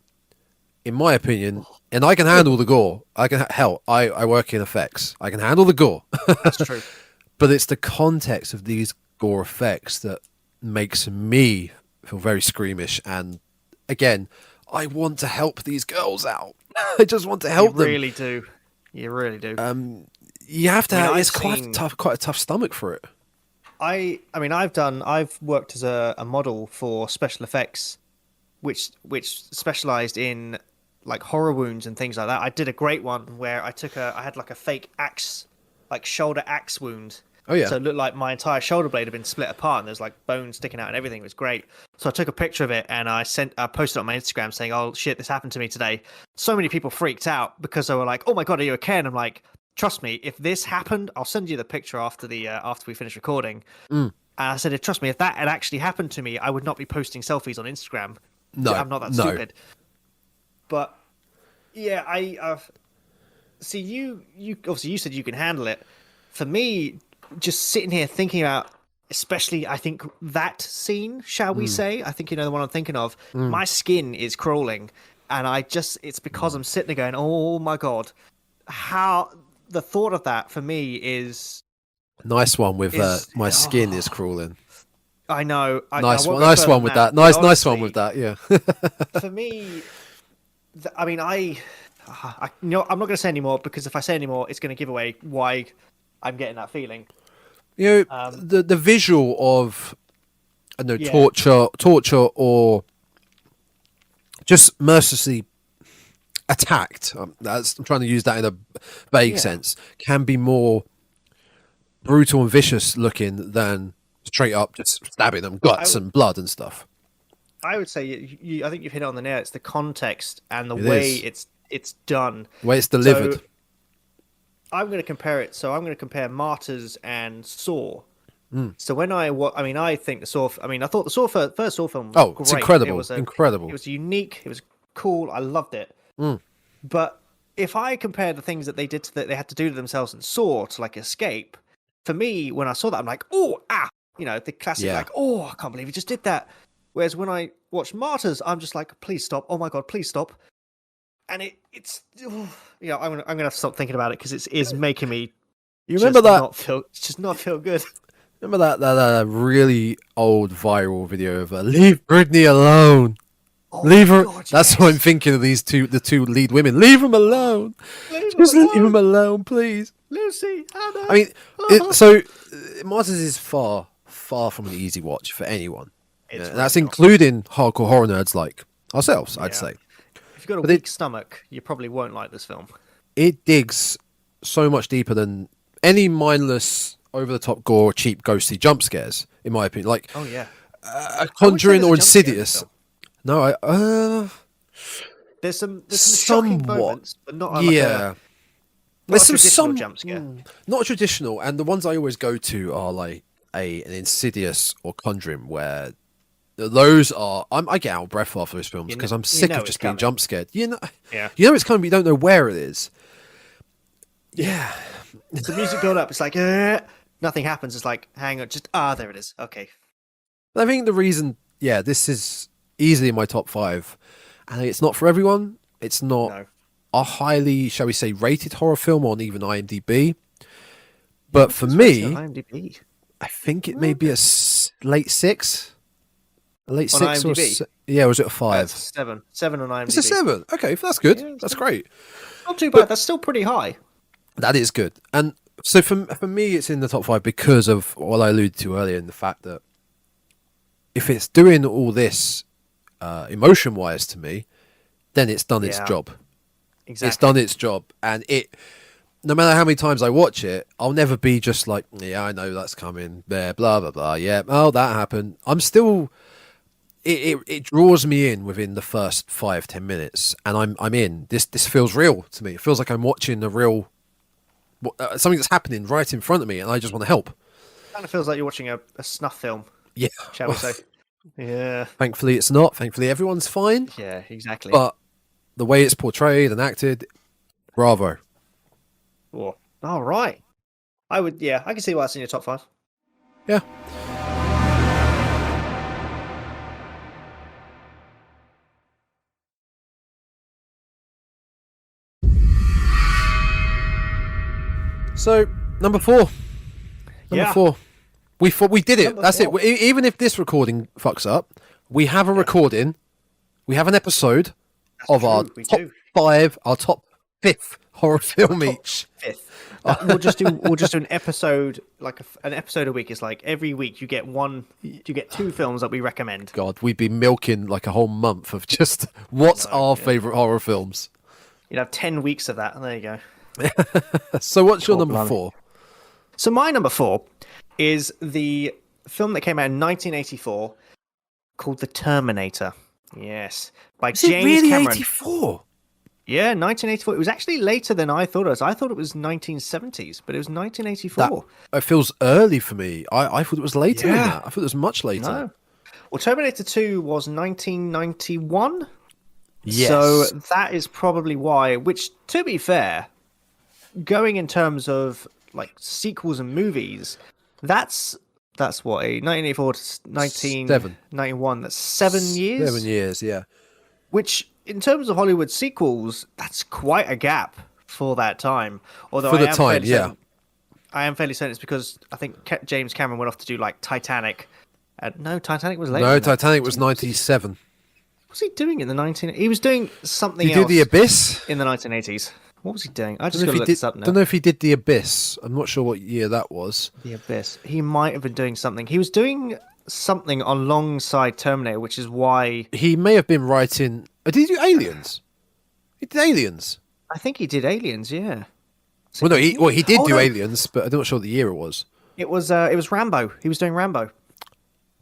In my opinion, and I can handle the gore. I work in effects. I can handle the gore. That's true. But it's the context of these gore effects that makes me feel very squeamish. And again, I want to help these girls out. I just want to help them. You really do. You really do. You have to have. It's quite a tough stomach for it. I've worked as a model for special effects, which specialized in like horror wounds and things like that. I did a great one where I had like a fake axe, like shoulder axe wound. Oh yeah. So it looked like my entire shoulder blade had been split apart and there's like bones sticking out and everything. It was great. So I took a picture of it and I posted it on my Instagram saying, "Oh shit, this happened to me today." So many people freaked out because they were like, "Oh my god, are you okay?" And I'm like, "Trust me, if this happened, I'll send you the picture after we finish recording." And I said, "Trust me, if that had actually happened to me, I would not be posting selfies on Instagram. No, I'm not that stupid." But yeah, I see you obviously you said you can handle it. For me, just sitting here thinking about, especially I think that scene, shall we say? I think you know the one I'm thinking of. My skin is crawling, and it's because I'm sitting there going, "Oh my god, how." The thought of that for me is nice one with my skin is crawling. I know. Nice one with that. Nice one with that. Yeah. For me, I'm not going to say any more because if I say any more, it's going to give away why I'm getting that feeling. The visual of torture or just mercilessly attacked. I'm trying to use that in a vague sense. Can be more brutal and vicious looking than straight up just stabbing them, guts and blood and stuff. I would say I think you've hit it on the nail. It's the context and the way it's done, the way it's delivered. So I'm going to compare it. So I'm going to compare Martyrs and Saw. So when I think the Saw. I thought the first Saw film was great. It's incredible. It was incredible. It was unique. It was cool. I loved it. But if I compare the things that they did they had to do to themselves in Saw to like escape, for me when I saw that I'm like, oh the classic like, oh, I can't believe he just did that. Whereas when I watch Martyrs, I'm just like, please stop. Oh my god, please stop. And it's I'm gonna have to stop thinking about it because it is making me. You remember that? Not feel good. Remember that really old viral video of "Leave Britney alone." Leave her. God, that's what I'm thinking of the two lead women. Leave them alone. Leave them alone, please. Lucy, Hannah. I mean, so Martyrs is far from an easy watch for anyone. That's including hardcore horror nerds like ourselves, I'd say. If you've got a weak stomach, you probably won't like this film. It digs so much deeper than any mindless, over-the-top gore, cheap, ghostly jump scares, in my opinion. Like, Oh yeah. Conjuring or Insidious. No, there's some shocking moments, but not like a there's traditional jump scare. Not traditional, and the ones I always go to are like an Insidious or Conjuring, where those are I get out of breath after those films because I'm sick of just being jump scared. You know it's coming, but you don't know where it is. Yeah, the music build up. It's like nothing happens. It's like, hang on, just there it is. Okay. I think the reason, this is easily in my top 5, and it's not for everyone. It's not a highly, shall we say, rated horror film on even IMDb. But for me, IMDb? I think it may be a late 6. A late on 6 IMDb? or was it a 5? 7. 7 on IMDb. It's a 7. Okay, that's good. Yeah, that's great. Not too bad. That's still pretty high. That is good. And so for me, it's in the top 5 because of what I alluded to earlier, in the fact that if it's doing all this emotion-wise to me, then it's done its job. Exactly. It's done its job, and no matter how many times I watch it, I'll never be just like, I know that's coming, there, blah blah blah. Yeah, that happened. I'm still. It draws me in within the first 5-10 minutes, and I'm in. This feels real to me. It feels like I'm watching a real something that's happening right in front of me, and I just want to help. Kind of feels like you're watching a snuff film. Yeah, shall we say? Yeah. Thankfully, it's not. Thankfully, everyone's fine. Yeah, exactly. But the way it's portrayed and acted, bravo. Oh, all right. I can see why it's in your top 5. Yeah. So, number 4. Number 4. We did it. That's it. Even if this recording fucks up, we have a recording. We have an episode of our top 5, our top 5th horror film each. 5th. We'll just do an episode, like an episode a week. It's like every week you get 2 films that we recommend. God, we'd be milking like a whole month of just what's our favourite horror films. You'd have 10 weeks of that, and there you go. So what's your number 4? So my number 4 is the film that came out in 1984 called The Terminator. Yes, by James Cameron. 84? Yeah, 1984. It was actually later than I thought it was. I thought it was 1970s, but it was 1984. It feels early for me. I thought it was later than that. I thought it was much later. No. Well, Terminator 2 was 1991. Yes. So that is probably why, which, to be fair, going in terms of like sequels and movies, that's what, a 1984 to 1991. That's 7 years. 7 years, yeah. Which, in terms of Hollywood sequels, that's quite a gap for that time. Although for the time, yeah. I am fairly certain it's because I think James Cameron went off to do like Titanic. No, Titanic was later. No, Titanic was 97. What was he doing in the 19? He was doing something else. He did The Abyss in the 1980s. What was he doing? I just got to look this up now. Don't know if he did The Abyss. I'm not sure what year that was. The Abyss. He might have been doing something. He was doing something alongside Terminator, which is why he may have been writing. Did he do Aliens? He did Aliens. I think he did Aliens. Yeah. So he did do Aliens, but I'm not sure the year it was. It was Rambo. He was doing Rambo.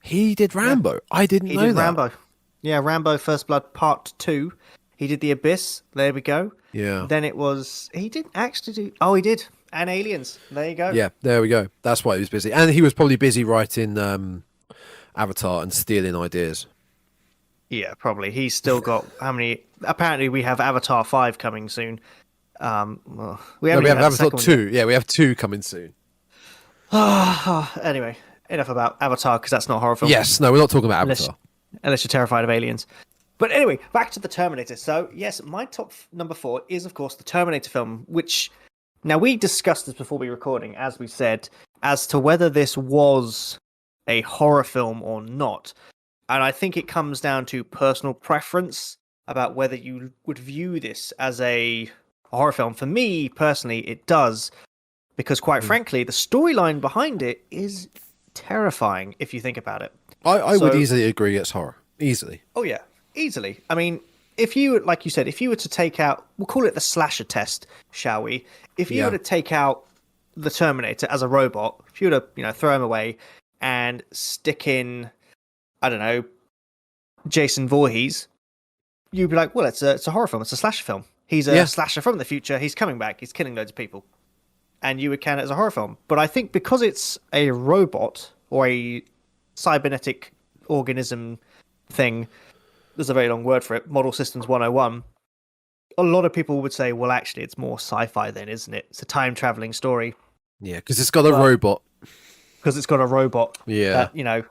He did Rambo. Yeah. I didn't know that. He did Rambo. Yeah, Rambo First Blood Part 2. He did The Abyss. There we go. Yeah. Then it was... He didn't actually do... Oh, he did. And Aliens. There you go. Yeah, there we go. That's why he was busy. And he was probably busy writing Avatar and stealing ideas. Yeah, probably. He's still got... How many... Apparently, we have Avatar 5 coming soon. We have Avatar 2. Yeah, we have 2 coming soon. Anyway, enough about Avatar, because that's not a horror film. Yes, no, we're not talking about Avatar. Unless you're terrified of aliens. But anyway, back to the Terminator. So, yes, my top number 4 is, of course, the Terminator film, which... Now, we discussed this before we were recording, as we said, as to whether this was a horror film or not. And I think it comes down to personal preference about whether you would view this as a horror film. For me, personally, it does. Because, quite frankly, the storyline behind it is terrifying, if you think about it. I would easily agree it's horror. Easily. Oh, yeah. Easily. I mean, if you, like you said, if you were to take out, we'll call it the slasher test, shall we? If you were to take out the Terminator as a robot, if you were to, throw him away and stick in, I don't know, Jason Voorhees, you'd be like, well, it's a horror film. It's a slasher film. He's a slasher from the future. He's coming back. He's killing loads of people. And you would count it as a horror film. But I think because it's a robot or a cybernetic organism thing, there's a very long word for it, Model Systems 101, a lot of people would say, well, actually, it's more sci-fi then, isn't it? It's a time-traveling story. Yeah, because it's got a robot. Because it's got a robot that,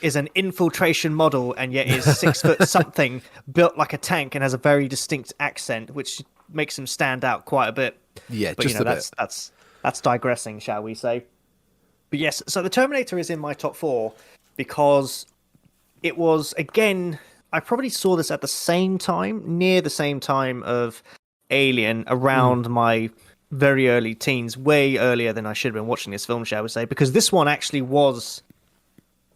is an infiltration model and yet is 6 foot something, built like a tank and has a very distinct accent, which makes him stand out quite a bit. Yeah, but, just a bit. That's digressing, shall we say. But yes, so the Terminator is in my top 4 because it was, again, I probably saw this at the same time, near the same time of Alien, around my very early teens, way earlier than I should have been watching this film, shall we say, because this one actually was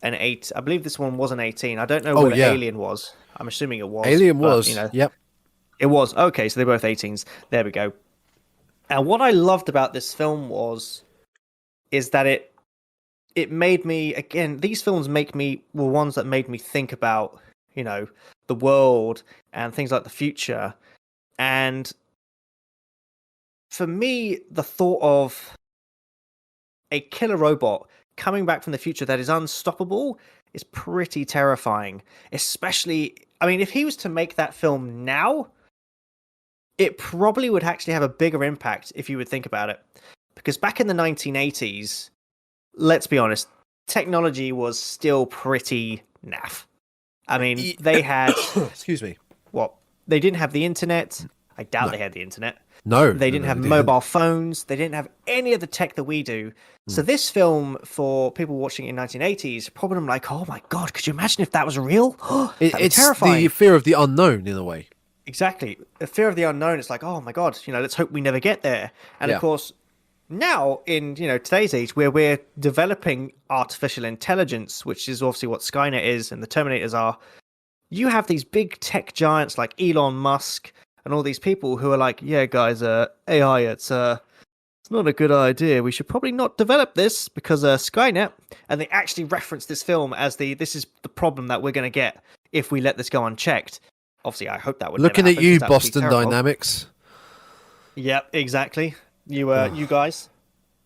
an 8. I believe this one was an 18. I don't know whether Alien was. I'm assuming it was. Alien was, yep. It was. Okay, so they're both 18s. There we go. And what I loved about this film is that it made me, again, these films were ones that made me think about, the world and things like the future. And for me, the thought of a killer robot coming back from the future that is unstoppable is pretty terrifying. Especially, if he was to make that film now, it probably would actually have a bigger impact if you would think about it. Because back in the 1980s, let's be honest, technology was still pretty naff. They had... Excuse me. What? They didn't have the internet. I doubt they had the internet. No. They didn't have mobile phones. They didn't have any of the tech that we do. So this film, for people watching in 1980s, probably like, oh my God, could you imagine if that was real? It's terrifying. The fear of the unknown, in a way. Exactly. The fear of the unknown. It's like, oh my God, let's hope we never get there. And of course, now in today's age, where we're developing artificial intelligence, which is obviously what Skynet is and the Terminators are, you have these big tech giants like Elon Musk and all these people who are like, yeah, guys, AI, it's not a good idea. We should probably not develop this because Skynet. And they actually reference this film as this is the problem that we're going to get if we let this go unchecked. Obviously, I hope that would looking never happen, at you, Boston Dynamics. Yep, exactly. You guys,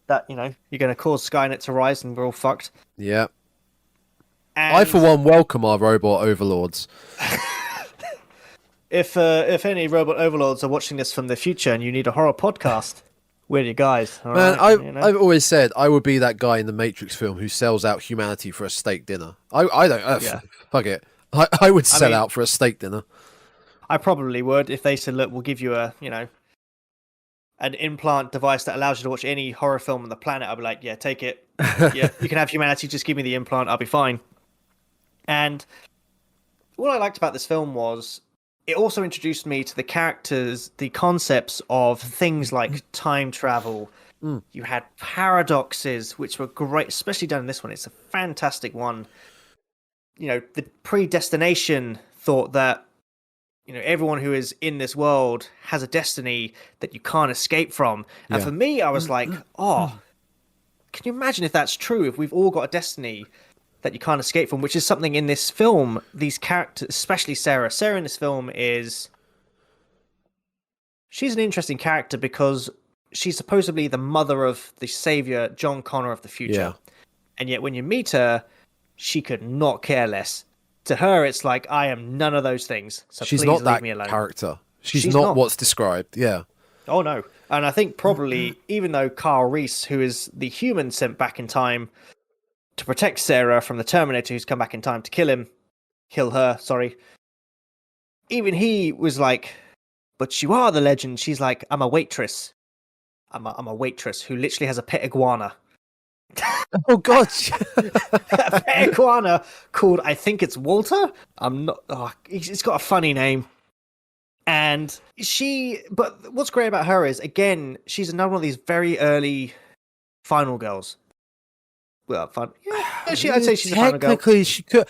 that you're going to cause Skynet to rise, and we're all fucked. Yeah. And I, for one, welcome our robot overlords. If any robot overlords are watching this from the future and you need a horror podcast, we're your guys. Man, right? I've always said I would be that guy in the Matrix film who sells out humanity for a steak dinner. I don't. Fuck it. I would sell out for a steak dinner. I probably would if they said, "Look, we'll give you an implant device that allows you to watch any horror film on the planet." I'd be like, "Yeah, take it. Yeah, you can have humanity. Just give me the implant. I'll be fine." And what I liked about this film was it also introduced me to the characters, the concepts of things like time travel. You had paradoxes, which were great, especially done in this one. It's a fantastic one. The predestination thought that, everyone who is in this world has a destiny that you can't escape from. And for me, I was like, can you imagine if that's true? If we've all got a destiny that you can't escape from, which is something in this film, these characters, especially Sarah. Sarah in this film she's an interesting character because she's supposedly the mother of the savior, John Connor of the future. Yeah. And yet when you meet her, she could not care less. To her, it's like, I am none of those things. So she's please not leave that me alone. character. She's not what's described. Yeah. Oh, no. And I think probably, even though Carl Reese, who is the human sent back in time to protect Sarah from the Terminator who's come back in time to kill her, sorry. Even he was like, but you are the legend. She's like, I'm a waitress. I'm a waitress who literally has a pet iguana. Oh, God. A pet iguana called, I think it's Walter? I'm not... it's got a funny name. And but what's great about her is, again, she's another one of these very early final girls. Well, fun. Yeah, I'd say she's a final girl. Technically, she could.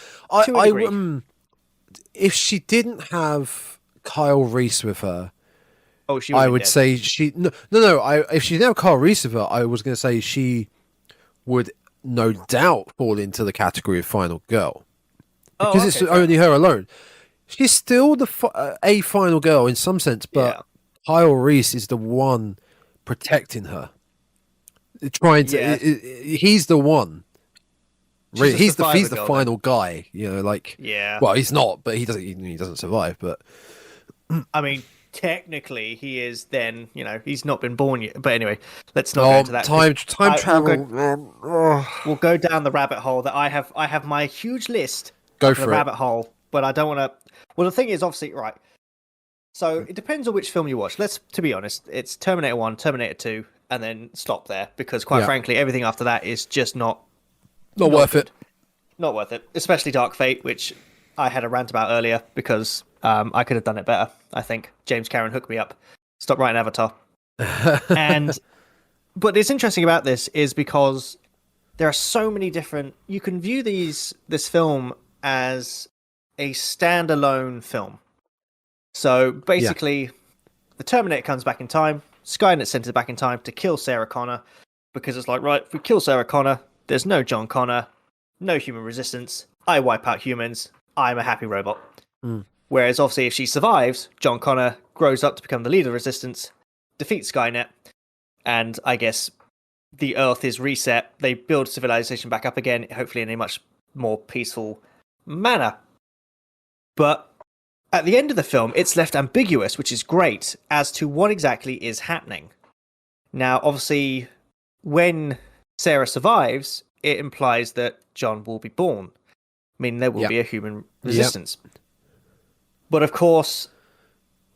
If she didn't have Kyle Reese with her, Oh, she I would would be dead. say she no. If she didn't have Kyle Reese with her, I was going to say she would no doubt fall into the category of final girl Oh, because it's okay, fair only enough. her alone. She's still a final girl in some sense, Yeah, but Kyle Reese is the one protecting her, trying to. yeah. He's the one. She's Really, a he's survivor the girl then. final guy. You know, like Yeah. well, he's not, but he doesn't survive. But I mean, technically, he is then, he's not been born yet. But anyway, let's not go into that. 'Cause time travel. we'll go down the rabbit hole that I have my huge list Go of the for it. rabbit hole, but I don't want to. Well, the thing is, obviously, right. So it depends on which film you watch. To be honest, it's Terminator 1, Terminator 2, and then stop there because, quite Yeah. frankly, everything after that is just not Worth good. it. Not worth it, especially Dark Fate, which I had a rant about earlier because I could have done it better. I think James Cameron hooked me up. Stop writing Avatar. And but it's interesting about this is because there are so many different. You can view this film as a standalone film. So basically, the Terminator comes back in time. Skynet sends it back in time to kill Sarah Connor because it's like, right, if we kill Sarah Connor, there's no John Connor, no human resistance. I wipe out humans. I'm a happy robot. Whereas obviously, if she survives, John Connor grows up to become the leader of resistance, defeats Skynet, and I guess the Earth is reset. They build civilization back up again, hopefully in a much more peaceful manner. But at the end of the film, it's left ambiguous, which is great, as to what exactly is happening. Now, obviously, when Sarah survives, it implies that John will be born. I mean, there will be a human resistance. But of course,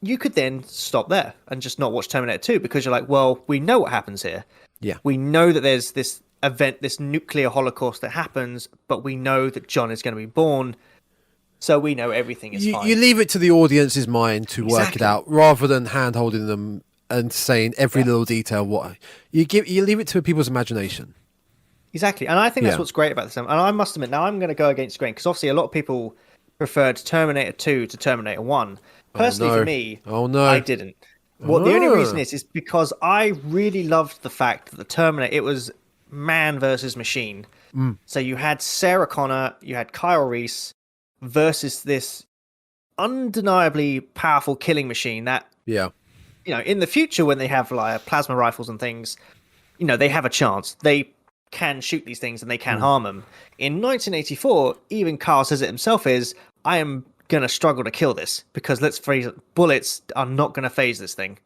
you could then stop there and just not watch Terminator 2 because you're like, well, we know what happens here. Yeah. We know that there's this event, this nuclear holocaust that happens, but we know that John is going to be born. So we know everything is fine. You leave it to the audience's mind to work it Exactly. out rather than hand-holding them and saying every little detail. What you leave it to people's imagination. Exactly. And I think that's what's great about this film. And I must admit, now I'm going to go against the grain because obviously a lot of people preferred Terminator 2 to Terminator 1. Personally, for me, I didn't. Well, the only reason is because I really loved the fact that the Terminator, it was man versus machine. So you had Sarah Connor, you had Kyle Reese versus this undeniably powerful killing machine that, in the future when they have like plasma rifles and things, they have a chance. They can shoot these things and they can harm them. In 1984, even Kyle says it himself I am going to struggle to kill this because let's phrase it, bullets are not going to phase this thing.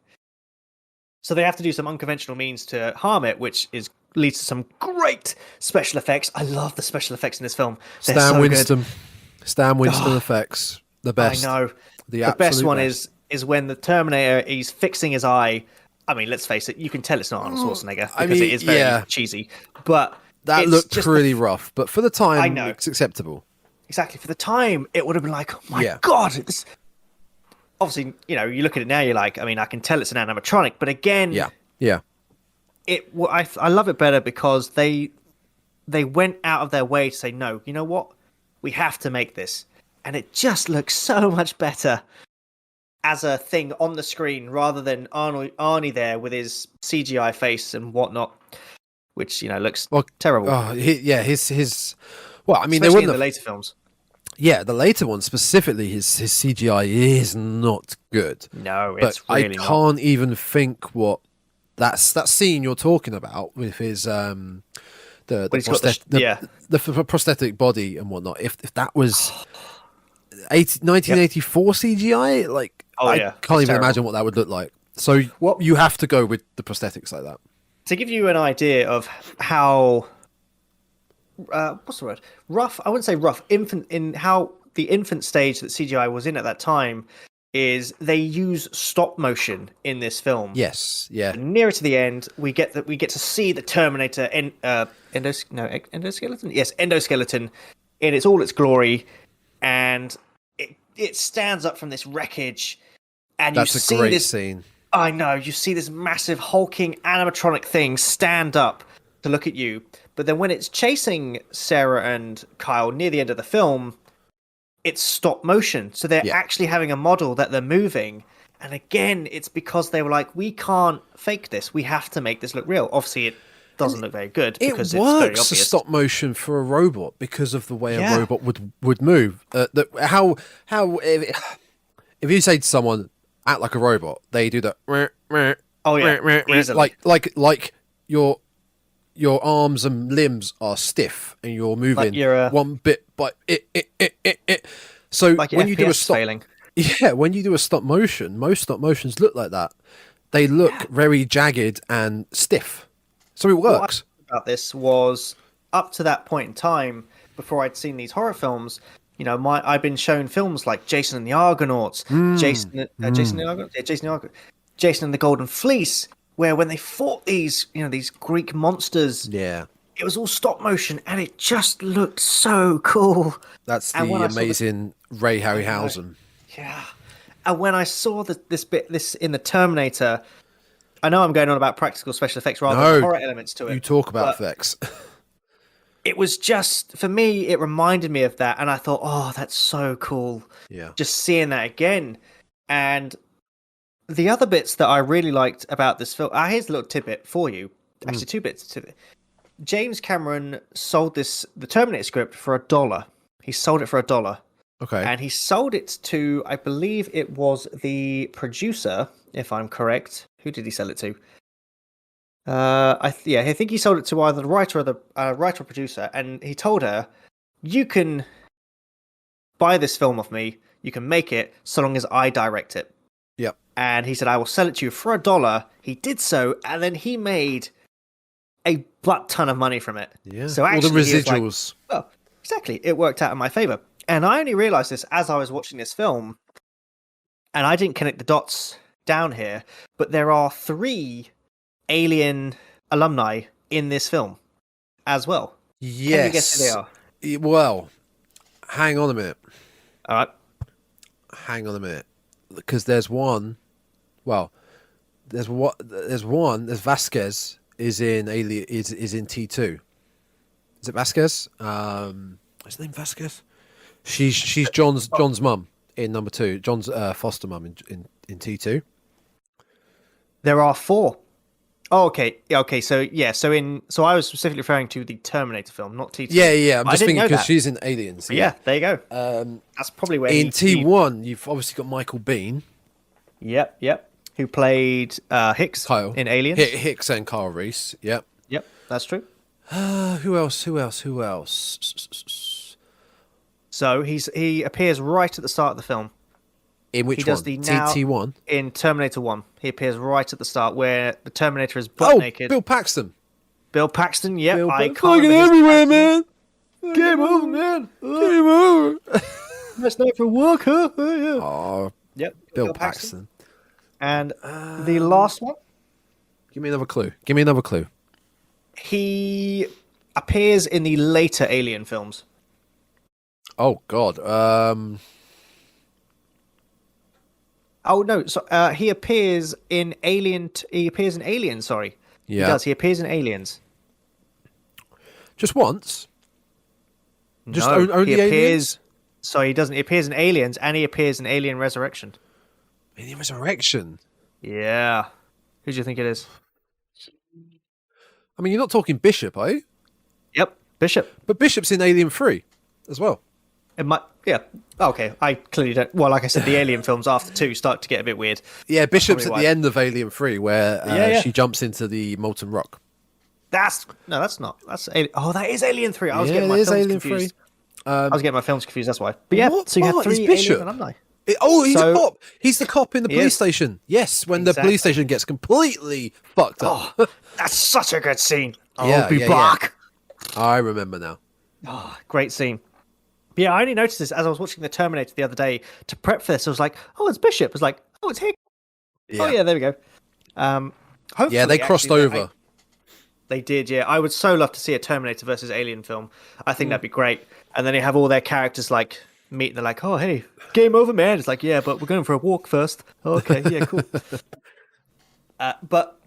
So they have to do some unconventional means to harm it, which leads to some great special effects. I love the special effects in this film. They're Stan so Winston. good. Stan Winston effects. The best. I know. The best one best. is when the Terminator, he's fixing his eye. I mean, let's face it, you can tell it's not Arnold Schwarzenegger because it is very cheesy. But that looked pretty rough. But for the time, I know. it's acceptable. Exactly. For the time, it would have been like, oh my God. Obviously, you look at it now, you're like, I mean, I can tell it's an animatronic. But again, I love it better because they went out of their way to say, no, you know what? We have to make this. And it just looks so much better as a thing on the screen rather than Arnie there with his CGI face and whatnot, which, looks terrible. Oh, his. Well, I mean, especially they wouldn't in the later films. Yeah, the later one specifically, his CGI is not good. No, but it's really I can't even think what that scene you're talking about with his the prosthetic body and whatnot. If that was 1984 CGI, like I can't even imagine what that would look like. So you have to go with the prosthetics like that. To give you an idea of how what's the word? Rough. I wouldn't say rough. In how the infant stage that CGI was in at that time is they use stop motion in this film. Yes, yeah. And nearer to the end, we get to see the Terminator endoskeleton. Yes, endoskeleton in all its glory, and it stands up from this wreckage, and that's you a see great this scene. I know you see this massive hulking animatronic thing stand up to look at you. But then when it's chasing Sarah and Kyle near the end of the film, it's stop motion. So they're actually having a model that they're moving. And again, it's because they were like, we can't fake this. We have to make this look real. Obviously, it doesn't look very good because it it's very works obvious. as stop motion for a robot because of the way a robot would move. How if you say to someone, act like a robot, they do that. Oh yeah, easily. Like your arms and limbs are stiff and you're moving one bit by it. So like when you do a stop, failing. when you do a stop motion, most stop motions look like that. They look very jagged and stiff. So it works. What I about this was up to that point in time, before I'd seen these horror films, you know, I've been shown films like Jason and the Argonauts, Jason and the Golden Fleece, where when they fought these, you know, these Greek monsters, it was all stop motion, and it just looked so cool. That's the amazing Ray Harryhausen. Yeah, and when I saw this in the Terminator, I know I'm going on about practical special effects rather than horror elements to it. You talk about effects. It was just, for me, it reminded me of that, and I thought, oh, that's so cool. Yeah. Just seeing that again. And the other bits that I really liked about this film, here's a little tidbit for you. Actually, 2 bits to it. James Cameron sold the Terminator script for $1. He sold it for $1. Okay. And he sold it to, I believe it was the producer, if I'm correct. Who did he sell it to? I think he sold it to either the writer or the writer or producer, and he told her, "You can buy this film off me. You can make it so long as I direct it." Yep. And he said, "I will sell it to you for $1." He did so, and then he made a butt ton of money from it. Yeah. So actually, all the residuals. Well, exactly. It worked out in my favor, and I only realized this as I was watching this film, and I didn't connect the dots down here, but there are 3 Alien alumni in this film as well. Yes. Can you guess who they are? Well, hang on a minute. All right. Hang on a minute. Because there's one. Well, there's one. There's Vasquez is in Alien is in T2. Is it Vasquez? What's his name? Vasquez. She's John's mum in number 2. John's foster mum in T2. There are 4. Oh, okay. Yeah, okay. So I was specifically referring to the Terminator film, not T2. Yeah. I'm just thinking because she's in Aliens. Yeah, there you go. That's probably where in T1 you've obviously got Michael Biehn. Yep. Who played Hicks in Aliens? Hicks and Carl Reese. Yep, that's true. Who else? So he appears right at the start of the film. In which one? T1? In Terminator 1. He appears right at the start where the Terminator is butt naked. Bill Paxton. Bill Paxton, yep. I can't fucking everywhere, man. Game over, man. Game over. That's not for work, huh? Yeah. Oh, yep. Bill Paxton. And the last one? Give me another clue. He appears in the later Alien films. Oh, God. Oh no! So he appears in Alien. He appears in Aliens. Sorry, yeah, he does. He appears in Aliens. Just once. Just no, only he appears. Aliens? Sorry, he doesn't. He appears in Aliens, and he appears in Alien Resurrection. Alien Resurrection. Yeah. Who do you think it is? I mean, you're not talking Bishop, are you? Yep, Bishop. But Bishop's in Alien 3 as well. It might. Yeah. Okay. I clearly don't. Well, like I said, the Alien films after 2 start to get a bit weird. Yeah, Bishop's at the end of Alien 3 where she jumps into the molten rock. That's not. That's that is Alien 3. I was getting my films confused. I was getting my films confused. That's why. But yeah, so you have 3 Alien alumni. He's a cop. He's the cop in the police station. Yes, when the police station gets completely fucked up. Oh, that's such a good scene. I'll be back. Yeah. I remember now. Oh, great scene. Yeah, I only noticed this as I was watching the Terminator the other day to prep for this. I was like, "Oh, it's Bishop." I was like, "Oh, it's Hick." Yeah. Oh, yeah, there we go. Yeah, they crossed over. They did. Yeah, I would so love to see a Terminator versus Alien film. I think that'd be great. And then they have all their characters like meet. They're like, "Oh, hey, game over, man." It's like, "Yeah, but we're going for a walk first." Okay, yeah, cool. But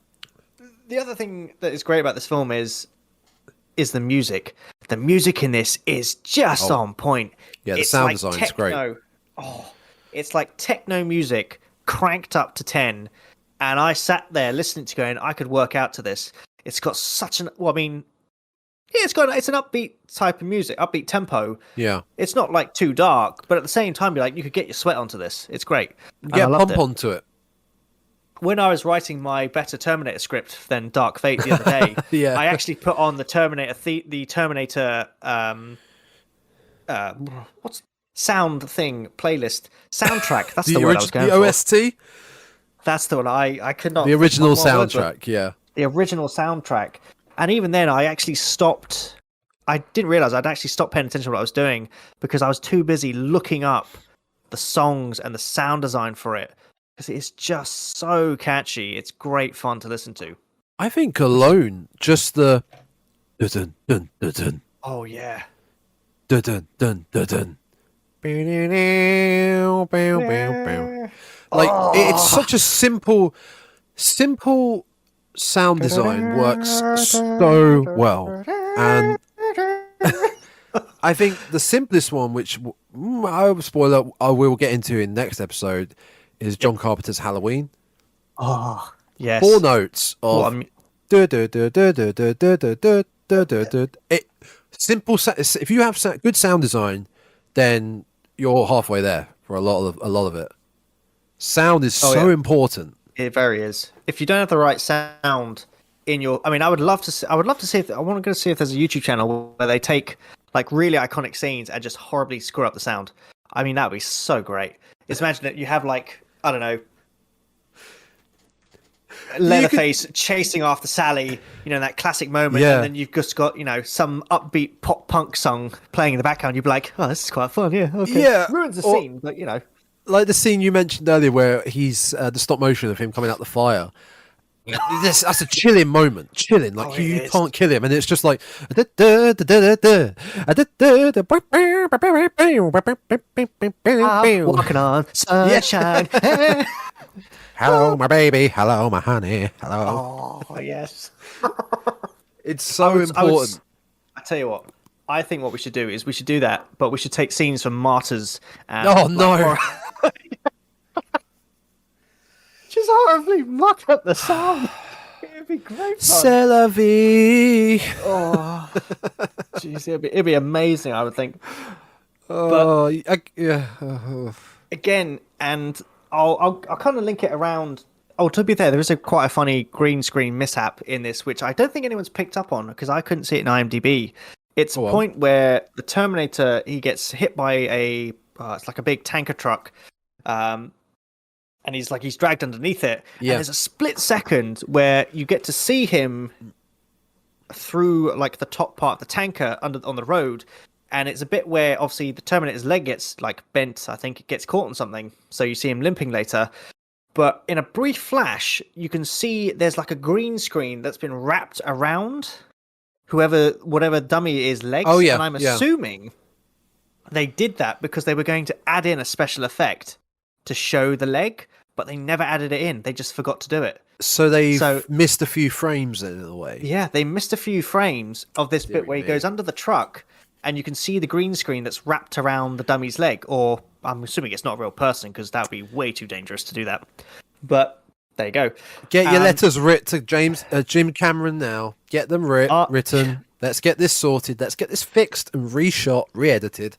the other thing that is great about this film is the music. the music in this is just on point. Yeah, the sound design's great. Oh, it's like techno music cranked up to 10. And I sat there listening to going, I could work out to this. It's got such an, it's an upbeat type of music, upbeat tempo. Yeah. It's not like too dark, but at the same time, you could get your sweat onto this. It's great. Yeah, pump onto it. When I was writing my better Terminator script than Dark Fate the other day, yeah. I actually put on the Terminator, what's sound thing playlist soundtrack. That's the word I was going for. The OST. That's the one I could not. The original soundtrack, yeah. The original soundtrack, and even then, I actually stopped. I didn't realize I'd actually stopped paying attention to what I was doing because I was too busy looking up the songs and the sound design for it. Because it's just so catchy. It's great fun to listen to. I think alone, just the dun dun dun dun. Oh yeah. Dun dun dun dun dun. Like it's such a simple sound design works so well, and I think the simplest one, which I will get into in next episode, is John Carpenter's Halloween. Oh, yes. 4 notes of simple. If you have good sound design, then you're halfway there for a lot of it. Sound is so important. It very is. If you don't have the right sound in your, I would love to see. I want to see if there's a YouTube channel where they take like really iconic scenes and just horribly screw up the sound. That would be so great. Just imagine that you have like, I don't know, Leatherface chasing after Sally, that classic moment, and then you've just got, some upbeat pop punk song playing in the background. You'd be like, oh, this is quite fun, yeah, okay. Yeah, ruins the scene, but like the scene you mentioned earlier where he's the stop motion of him coming out the fire. That's a chilling moment. Like you can't kill him, and it's just like walking on sunshine. Hello, my baby. Hello, my honey. Hello. Oh yes. It's so important. I tell you what. I think what we should do is we should do that, but we should take scenes from Martyrs. And no. Just horribly muck up the sound. It'd be great fun. C'est la vie. Oh, jeez, it'd be amazing. I would think. Oh, Again, and I'll kind of link it around. Oh, to be fair, there is quite a funny green screen mishap in this, which I don't think anyone's picked up on because I couldn't see it in IMDb. It's a point where the Terminator, he gets hit by it's like a big tanker truck, and he's dragged underneath it. Yeah. And there's a split second where you get to see him through like the top part of the tanker on the road, and it's a bit where obviously the Terminator's leg gets like bent. I think it gets caught on something, so you see him limping later. But in a brief flash, you can see there's like a green screen that's been wrapped around whatever dummy it is legs. Oh yeah, and I'm assuming they did that because they were going to add in a special effect to show the leg, but they never added it in. They just forgot to do it. So they missed a few frames in a way. Yeah, they missed a few frames of this bit where he goes under the truck, and you can see the green screen that's wrapped around the dummy's leg. Or I'm assuming it's not a real person because that would be way too dangerous to do that. But there you go. Get your letters writ to Jim Cameron now. Get them written. Let's get this sorted. Let's get this fixed and reshot, re-edited.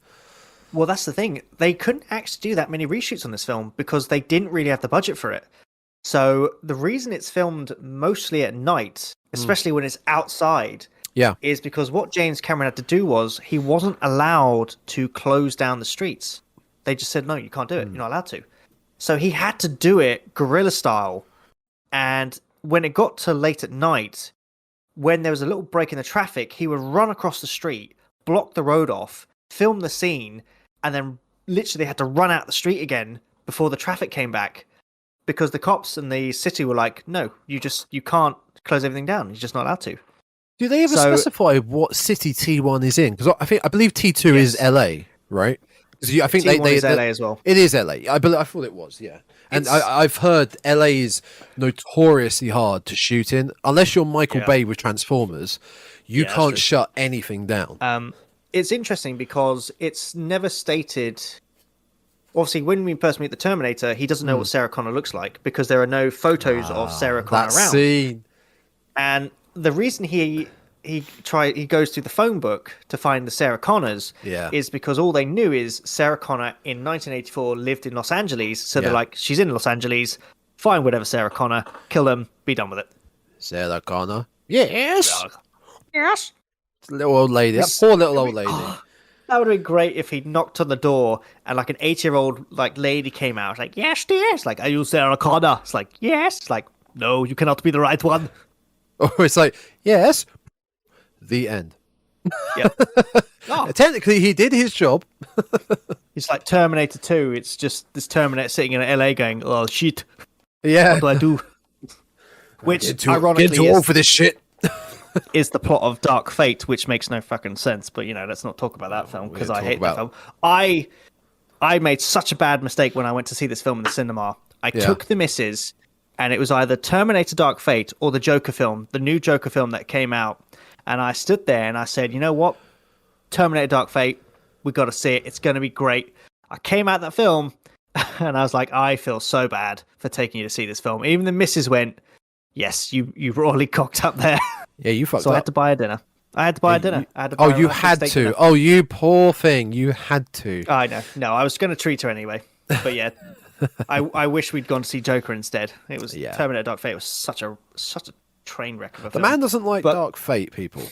Well, that's the thing. They couldn't actually do that many reshoots on this film because they didn't really have the budget for it. So the reason it's filmed mostly at night, especially when it's outside, is because what James Cameron had to do was he wasn't allowed to close down the streets. They just said, no, you can't do it. You're not allowed to. So he had to do it guerrilla style. And when it got to late at night, when there was a little break in the traffic, he would run across the street, block the road off, film the scene, and then literally had to run out the street again before the traffic came back because the cops in the city were like, no, you can't close everything down. You're just not allowed to. Do they ever specify what city T1 is in? Because I believe T2 is LA, right? I think T1 is LA as well. It is LA. I thought it was, yeah. And I've heard LA is notoriously hard to shoot in. Unless you're Michael Bay with Transformers, You can't shut anything down. It's interesting because it's never stated. Obviously, when we first meet the Terminator, he doesn't know what Sarah Connor looks like because there are no photos of Sarah Connor around. Scene. And the reason he goes through the phone book to find the Sarah Connors is because all they knew is Sarah Connor in 1984 lived in Los Angeles. So they're like, she's in Los Angeles. Find whatever Sarah Connor, kill them, be done with it. Sarah Connor. Yes. Yes. Little old lady. That poor little old lady. That would have been great if he knocked on the door and like an 8-year-old like lady came out. Like, yes, dear. It's like, are you Sarah Connor? It's like, yes. It's like, no, you cannot be the right one. Oh, it's like, yes. The end. Yeah. Technically, he did his job. It's like Terminator 2. It's just this Terminator sitting in LA going, oh, shit. Yeah. What do I do? Which, ironically, get too old for this shit. Is the plot of Dark Fate, which makes no fucking sense. But, let's not talk about that film because I hate that film. I made such a bad mistake when I went to see this film in the cinema. I took the missus, and it was either Terminator Dark Fate or the Joker film, the new Joker film that came out. And I stood there and I said, you know what? Terminator Dark Fate, we got to see it. It's going to be great. I came out that film and I was like, I feel so bad for taking you to see this film. Even the missus went, yes, you royally cocked up there. Yeah, you fucked up. So I had to buy a dinner. I had to buy a dinner. You had to. Dinner. Oh, you poor thing. You had to. I know. No, I was going to treat her anyway. But yeah, I wish we'd gone to see Joker instead. It was Terminator Dark Fate was such a train wreck of a film. The man doesn't like Dark Fate, people.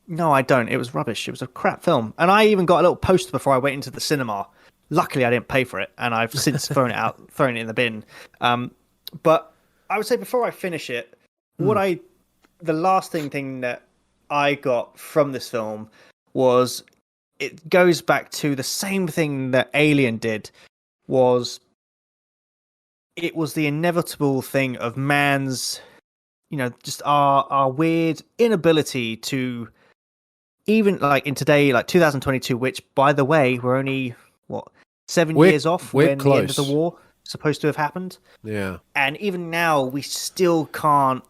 No, I don't. It was rubbish. It was a crap film. And I even got a little poster before I went into the cinema. Luckily, I didn't pay for it, and I've since thrown it in the bin. But I would say before I finish it, the last thing that I got from this film was it goes back to the same thing that Alien did. It was the inevitable thing of man's, just our weird inability to, even like in today, like 2022, which by the way, we're only 7 years off when the end of the war supposed to have happened. Yeah. And even now, we still can't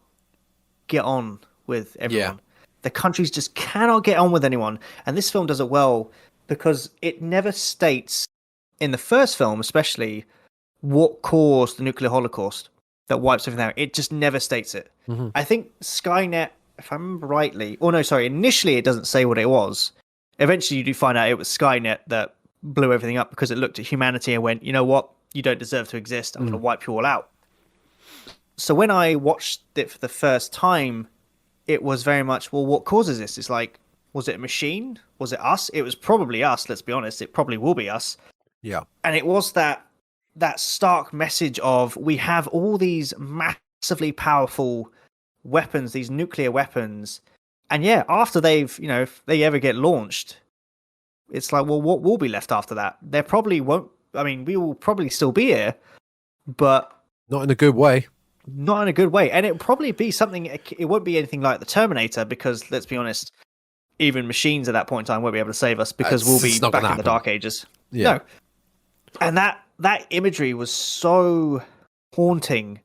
get on with everyone. Yeah. The countries just cannot get on with anyone. And this film does it well because it never states, in the first film especially, what caused the nuclear holocaust that wipes everything out. It just never states it. Mm-hmm. I think Skynet, if I remember rightly, initially it doesn't say what it was. Eventually you do find out it was Skynet that blew everything up because it looked at humanity and went, you know what? You don't deserve to exist. I'm going to wipe you all out. So when I watched it for the first time, it was very much, well, what causes this? It's like, was it a machine? Was it us? It was probably us, let's be honest. It probably will be us. Yeah. And it was that stark message of, we have all these massively powerful weapons, these nuclear weapons. And yeah, after if they ever get launched, it's like, well, what will be left after that? There probably won't. I mean, we will probably still be here, but not in a good way. Not in a good way. And it'll probably be something, it won't be anything like the Terminator because, let's be honest, even machines at that point in time won't be able to save us because we'll be back in the Dark Ages. Yeah. No. And that imagery was so haunting,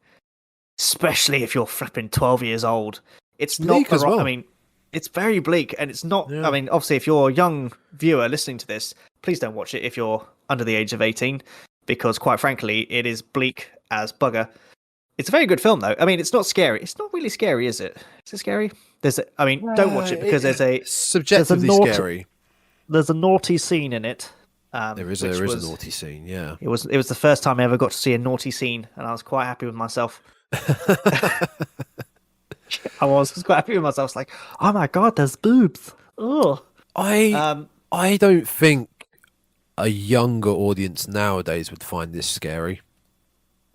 especially if you're flipping 12 years old. It's bleak not, as well. I mean, it's very bleak and it's not, I mean, obviously if you're a young viewer listening to this, please don't watch it if you're under the age of 18 because quite frankly, it is bleak as bugger. It's a very good film, though. I mean, it's not scary. It's not really scary, is it? Is it scary? Don't watch it because there's subjectively scary. There's a naughty scene in it. There is a naughty scene. Yeah. It was the first time I ever got to see a naughty scene, and I was quite happy with myself. I was quite happy with myself. I was like, oh my god, there's boobs. Oh. I don't think a younger audience nowadays would find this scary.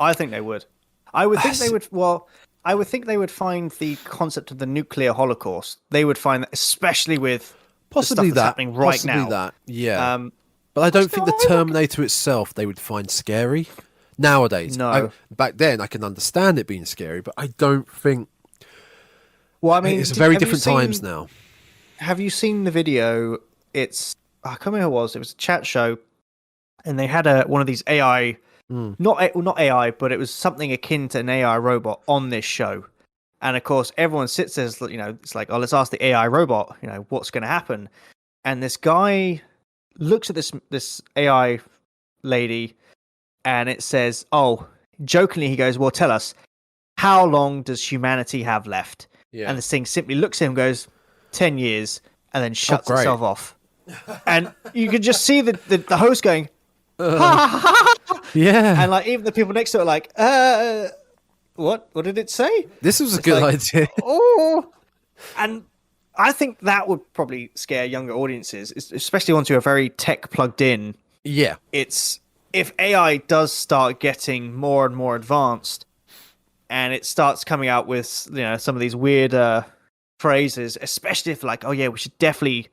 I think they would. I would think they would. Well, I would think they would find the concept of the nuclear holocaust. They would find that, especially with possibly the stuff that's happening right now. That, yeah. But I don't think the Terminator itself they would find scary nowadays. No. Back then, I can understand it being scary, but I don't think. Well, I mean, it's very different times now. Have you seen the video? I can't remember who it was. It was a chat show, and they had one of these AI. Not AI, but it was something akin to an AI robot on this show. And of course, everyone sits there, it's like, oh, let's ask the AI robot, what's going to happen. And this guy looks at this AI lady, and it says, oh, jokingly, he goes, well, tell us, how long does humanity have left? Yeah. And this thing simply looks at him and goes, 10 years, and then shuts itself off. And you could just see the host going, yeah. And like even the people next to it are like, what did it say? This was a good idea. Oh, and I think that would probably scare younger audiences, especially ones who are very tech plugged in. Yeah. It's if AI does start getting more and more advanced and it starts coming out with, some of these weird phrases, especially if like, oh yeah, we should definitely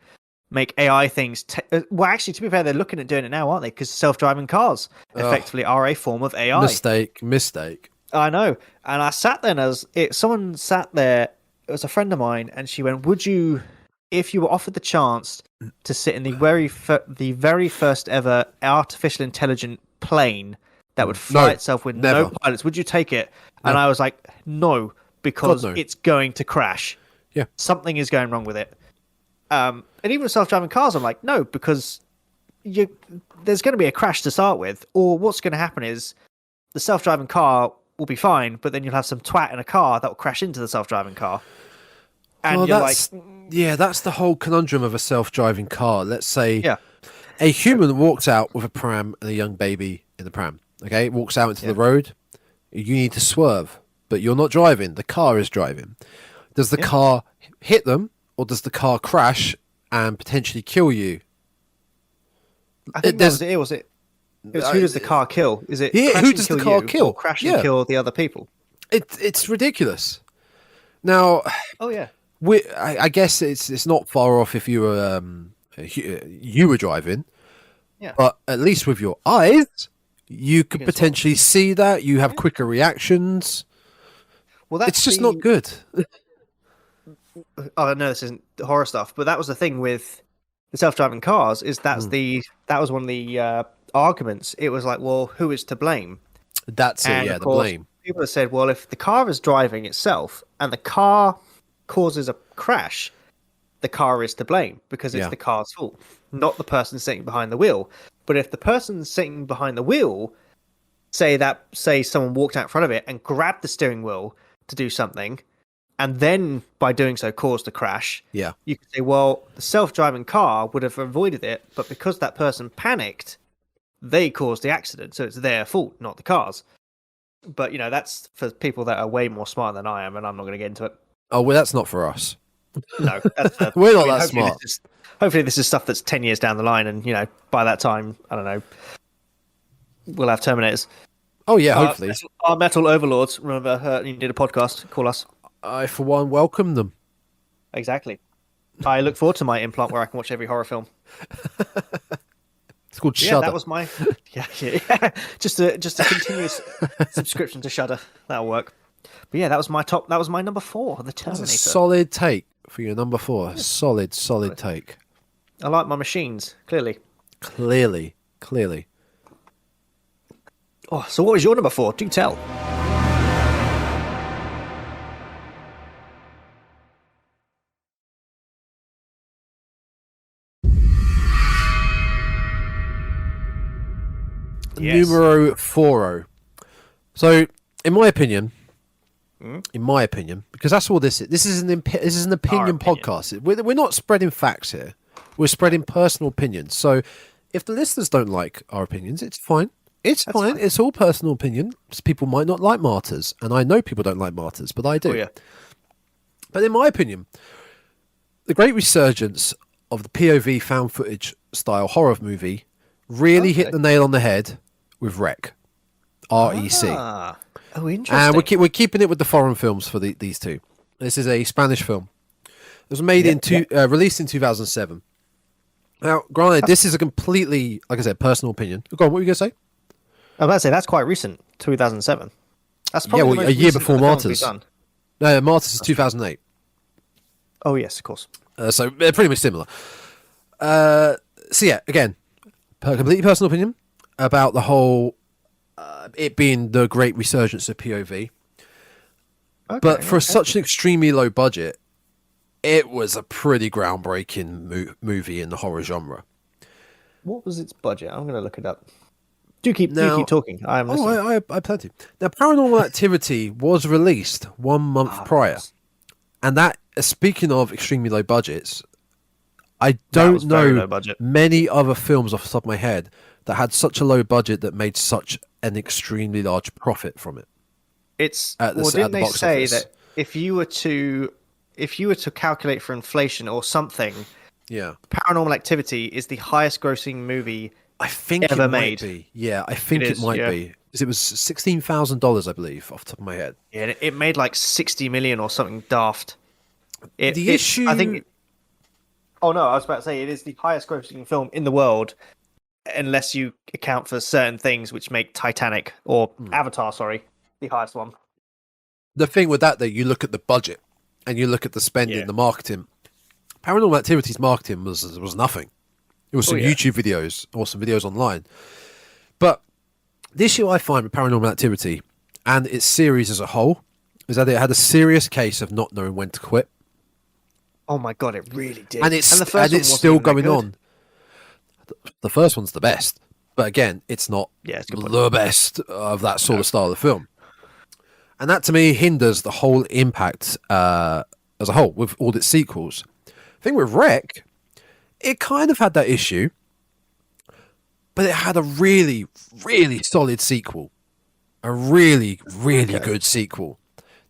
make AI things. Well, actually, to be fair, they're looking at doing it now, aren't they? Because self-driving cars effectively are a form of AI. Mistake. I know. And I sat there and someone sat there, it was a friend of mine, and she went, would you, if you were offered the chance to sit in the very first ever artificial intelligent plane that would fly itself with no pilots, would you take it? No. And I was like, no, because it's going to crash. Yeah. Something is going wrong with it. And even with self-driving cars, I'm like, no, because there's going to be a crash to start with, or what's going to happen is the self-driving car will be fine, but then you'll have some twat in a car that will crash into the self-driving car. And that's the whole conundrum of a self-driving car. Let's say a human walks out with a pram and a young baby in the pram. Okay, walks out into the road. You need to swerve, but you're not driving. The car is driving. Does the car hit them, or does the car crash and potentially kill you? I think that was it. It was who does the car kill? Is it who does the car kill? Or crash and kill the other people? It's ridiculous. Now, I guess it's not far off if you were driving, but at least with your eyes, you could potentially see that. You have quicker reactions. Well, it's just not good. Oh no, this isn't horror stuff, but that was the thing with the self-driving cars. That was one of the arguments. It was like, well, who is to blame? That's it. Yeah, the blame. People have said, well, if the car is driving itself and the car causes a crash, the car is to blame because it's the car's fault, not the person sitting behind the wheel. But if the person sitting behind the wheel, say someone walked out in front of it and grabbed the steering wheel to do something, and then by doing so caused a crash, you could say, well, the self-driving car would have avoided it, but because that person panicked, they caused the accident, so it's their fault, not the car's. But that's for people that are way more smart than I am, and I'm not going to get into it. Oh well, that's not for us. No, we're not that smart. Hopefully this is stuff that's 10 years down the line, and by that time, I don't know, we'll have Terminators. Oh yeah, hopefully. Our metal overlords. Remember, you did a podcast. Call us. I, for one, welcome them. Exactly. I look forward to my implant where I can watch every horror film. It's called Shudder. That was my just a continuous subscription to Shudder. That'll work. But yeah, that was my top. That was my number 4, the Terminator. That's a solid take for your number 4. Yeah. Solid take. I like my machines. Clearly. Oh, so what was your number 4? Do tell. Yes. Numero 4. So, in my opinion, because that's all this is. This is an opinion podcast. We're not spreading facts here. We're spreading personal opinions. So, if the listeners don't like our opinions, it's fine. That's fine. It's all personal opinion. People might not like martyrs, and I know people don't like martyrs, but I do. Oh, yeah. But in my opinion, the great resurgence of the POV found footage style horror movie really hit the nail on the head with REC. R-E-C. Oh, interesting. And we're keeping it with the foreign films for these two. This is a Spanish film. It was made released in 2007. Now, granted, this is a completely, like I said, personal opinion. Go on, what were you going to say? I was about to say, that's quite recent, 2007. That's probably a year before Martyrs. No, Martyrs is 2008. Oh, yes, of course. So they're pretty much similar. So yeah, again, completely personal opinion about the whole, it being the great resurgence of POV. But for such an extremely low budget, it was a pretty groundbreaking movie in the horror genre. What was its budget? I'm going to look it up. Do keep talking. I'm listening. I plenty. Now, Paranormal Activity was released 1 month prior, and that. Speaking of extremely low budgets, I don't know many other films off the top of my head that had such a low budget that made such an extremely large profit from it. Didn't they say that if you were to calculate for inflation or something, Paranormal Activity is the highest grossing movie I think ever it made. Might be. Yeah, I think it might be. Because it was $16,000, I believe, off the top of my head. Yeah, it made like 60 million or something daft. I think. Oh no, I was about to say it is the highest grossing film in the world, unless you account for certain things which make Titanic or Avatar, the highest one. The thing with that, though, you look at the budget and you look at the spending, the marketing. Paranormal Activity's marketing was nothing. It was some YouTube videos or some videos online. But the issue I find with Paranormal Activity and its series as a whole is that it had a serious case of not knowing when to quit. Oh my god, it really did. And it's still going on. The first one's the best. But again, it's not the best of that sort of style of film. And that, to me, hinders the whole impact as a whole with all its sequels. The thing with Wreck, it kind of had that issue, but it had a really, really solid sequel. A really, really good sequel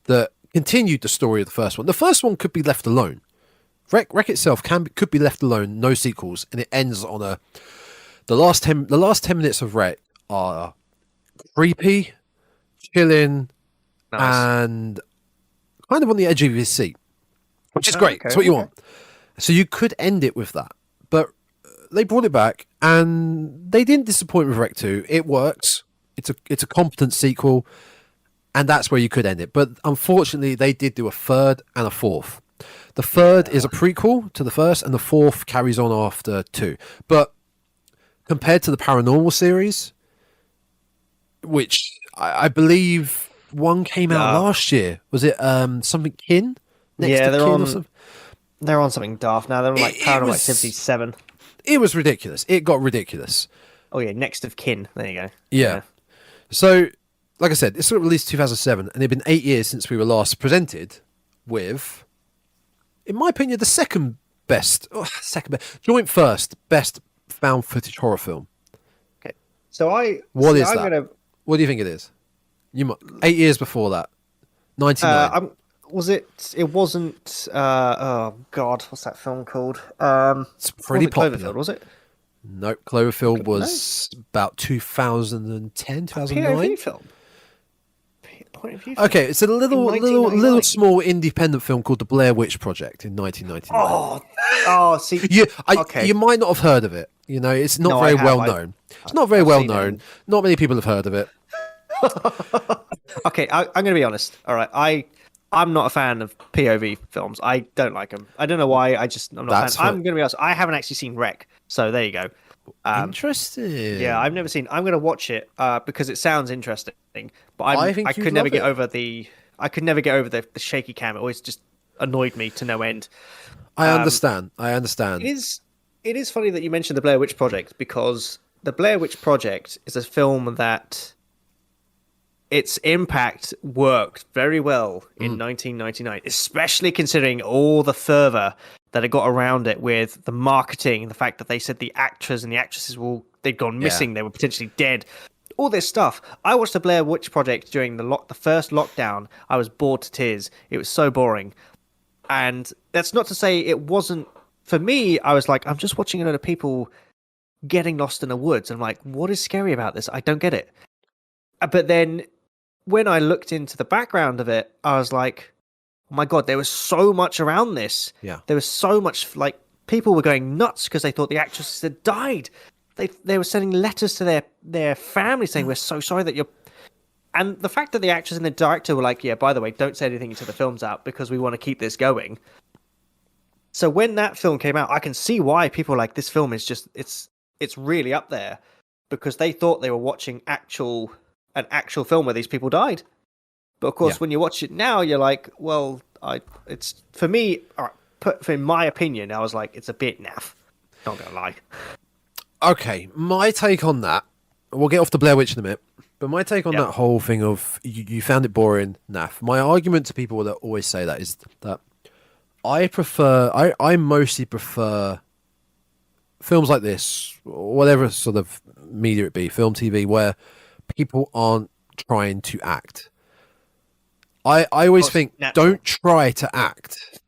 that continued the story of the first one. The first one could be left alone. Wreck itself could be left alone, no sequels, and it ends on the last 10 minutes of Wreck are creepy, chilling, and kind of on the edge of your seat, which is great. That's what you want. So you could end it with that, but they brought it back, and they didn't disappoint with Wreck 2. It works. It's a competent sequel, and that's where you could end it. But unfortunately, they did do a third and a fourth. The third is a prequel to the first, and the fourth carries on after 2. But compared to the Paranormal series, which I believe one came out last year, was it something Kin? They're on something daft now. They're on like Paranormal Activity 7. It was ridiculous. It got ridiculous. Oh yeah, Next of Kin. There you go. Yeah. So, like I said, this was released 2007, and it'd been 8 years since we were last presented with, in my opinion, the second best, joint first best found footage horror film. Okay, so what is that? What do you think it is? 8 years before that, 99. It wasn't. Oh God, what's that film called? It's pretty popular. Cloverfield, was it? Nope, Cloverfield was about 2010, 2009. POV film. Okay, it's a little small independent film called The Blair Witch Project in 1999. See, you might not have heard of it. You know, it's not very well known. It's not very well known. Not many people have heard of it. Okay, I'm going to be honest. All right, I'm not a fan of POV films. I don't like them. I don't know why. I'm not a fan. I'm going to be honest. I haven't actually seen Wreck, so there you go. Interesting. Yeah, I've never seen. I'm going to watch it because it sounds interesting. But I could never get over the shaky cam. It always just annoyed me to no end. I understand. It is funny that you mentioned the Blair Witch Project, because the Blair Witch Project is a film that its impact worked very well in 1999, especially considering all the fervor that it got around it with the marketing, the fact that they said the actors and the actresses they'd gone missing, they were potentially dead, all this stuff. I watched the Blair Witch Project during the first lockdown. I was bored to tears. It was so boring. And that's not to say it wasn't, for me, I was like, I'm just watching a lot of people getting lost in the woods. I'm like, what is scary about this? I don't get it. But then when I looked into the background of it, I was like, oh my God, there was so much around this. Yeah. There was so much, like, people were going nuts because they thought the actresses had died. They were sending letters to their family saying, we're so sorry that you're... And the fact that the actors and the director were like, yeah, by the way, don't say anything until the film's out because we want to keep this going. So when that film came out, I can see why people were like, this film is just, it's really up there, because they thought they were watching an actual film where these people died. But of course, when you watch it now, you're like, well, it's for me. In my opinion, I was like, it's a bit naff. Not gonna lie. Okay, my take on that. We'll get off the Blair Witch in a minute. But my take on that whole thing of you found it boring, naff. My argument to people that always say that is that I mostly prefer films like this, whatever sort of media it be, film, TV, where people aren't trying to act. I always think, don't try to act.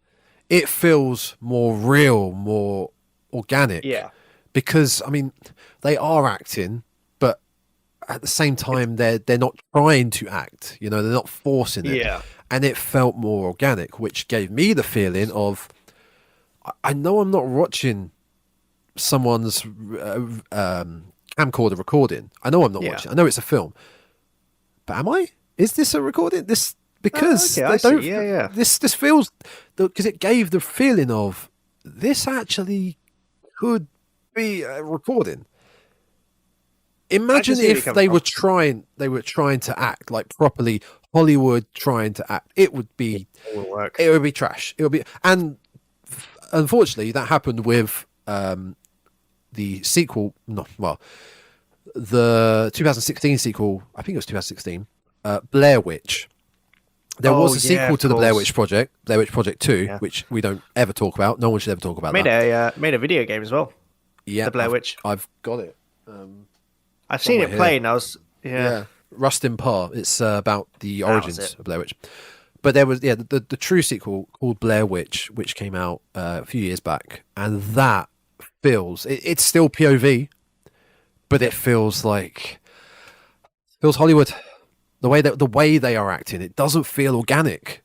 It feels more real, more organic. Yeah. Because, I mean, they are acting, but at the same time, they're not trying to act. You know, they're not forcing it. Yeah. And it felt more organic, which gave me the feeling of, I know I'm not watching someone's camcorder recording. I know I'm not watching. I know it's a film. But am I? Is this a recording? Because this feels, because it gave the feeling of this actually could be a recording. Imagine if they were trying to act like properly Hollywood trying to act. It would be trash. It would be, and unfortunately that happened with the sequel. The 2016 sequel. I think it was 2016. Blair Witch. There was a sequel to the Blair Witch Project, Blair Witch Project 2, which we don't ever talk about. No one should ever talk about that. Made a video game as well. Yeah, the Blair Witch. I've got it. I've seen it played, and I was Rustin Parr. It's about the origins of Blair Witch. But there was the true sequel called Blair Witch, which came out a few years back, and that feels it's still POV, but it feels Hollywood. The way they are acting, it doesn't feel organic.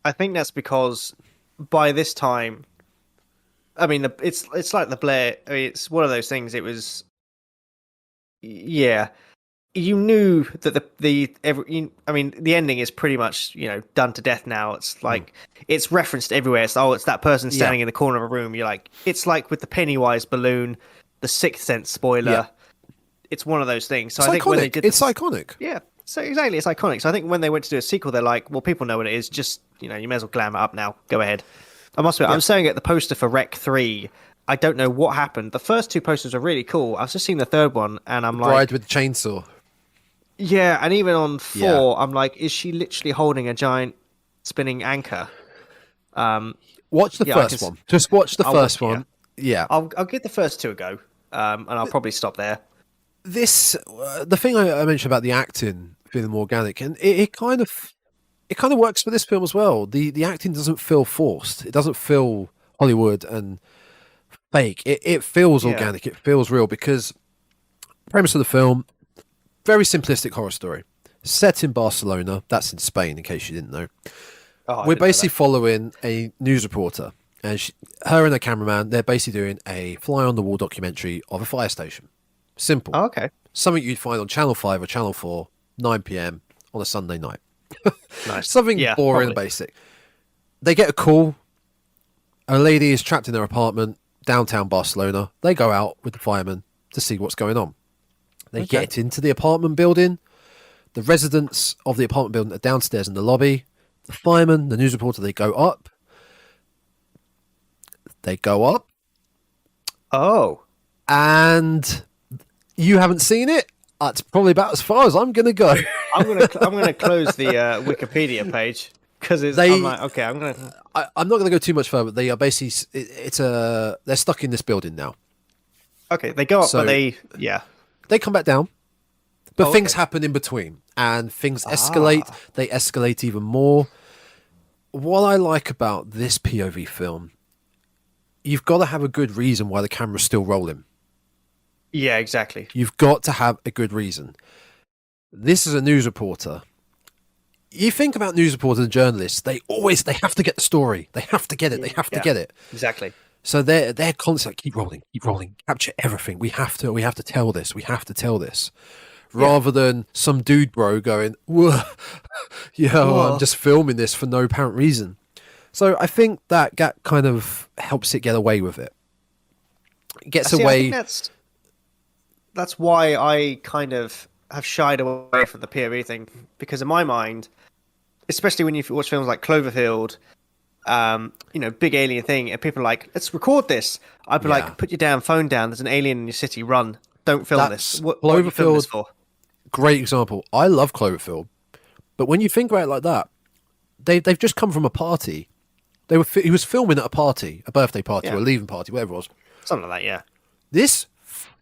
I think that's because by this time, I mean, it's like the Blair. I mean, it's one of those things. It was, you knew that the ending is pretty much done to death now. It's like it's referenced everywhere. It's that person standing in the corner of a room. You're like, it's like with the Pennywise balloon, the Sixth Sense spoiler. Yeah. It's one of those things. So I think when they did it's iconic. Yeah. So exactly, it's iconic. So I think when they went to do a sequel, they're like, well, people know what it is. Just, you may as well glam it up now. Go ahead. I must admit, I'm staring at the poster for Rec 3. I don't know what happened. The first two posters are really cool. I've just seen the third one, and I'm like... Bride with the chainsaw. Yeah, and even on 4, I'm like, is she literally holding a giant spinning anchor? Watch the first one. Just watch the first one. Yeah. I'll give the first 2 a go, and I'll probably stop there. The thing I mentioned about the acting feeling more organic, and it kind of works for this film as well. The acting doesn't feel forced. It doesn't feel Hollywood and fake. It feels organic. It feels real, because premise of the film, very simplistic horror story set in Barcelona. That's in Spain, in case you didn't know. We're basically following a news reporter, and her and a cameraman, they're basically doing a fly on the wall documentary of a fire station. Simple. Oh, okay. Something you'd find on Channel 5 or Channel 4, 9 p.m. on a Sunday night. Nice. Something boring and basic. They get a call. A lady is trapped in their apartment, downtown Barcelona. They go out with the firemen to see what's going on. They get into the apartment building. The residents of the apartment building are downstairs in the lobby. The firemen, the news reporter, they go up. Oh. And... you haven't seen it? That's probably about as far as I'm going to go. I'm gonna close the Wikipedia page because I'm like, okay, I'm not going to go too much further. They are basically they're stuck in this building now. Okay, they go up, but they come back down, but things happen in between, and things escalate. They escalate even more. What I like about this POV film, you've got to have a good reason why the camera's still rolling. Yeah, exactly. You've got to have a good reason. This is a news reporter. You think about news reporters and journalists, they have to get the story. They have to get it. They have to get it. Exactly. So they're constantly keep rolling, capture everything. We have to tell this. We have to tell this. Rather than some dude bro going, whoa, I'm just filming this for no apparent reason. So I think that kind of helps it get away with it. It gets away. I think that's why I kind of have shied away from the POV thing, because in my mind, especially when you watch films like Cloverfield, big alien thing, and people are like, let's record this. I'd be like, put your damn phone down. There's an alien in your city. Run. Don't film this. What are you filming this for? Great example. I love Cloverfield, but when you think about it like that, they've just come from a party. He was filming at a party, a birthday party or a leaving party, whatever it was. Something like that, yeah. This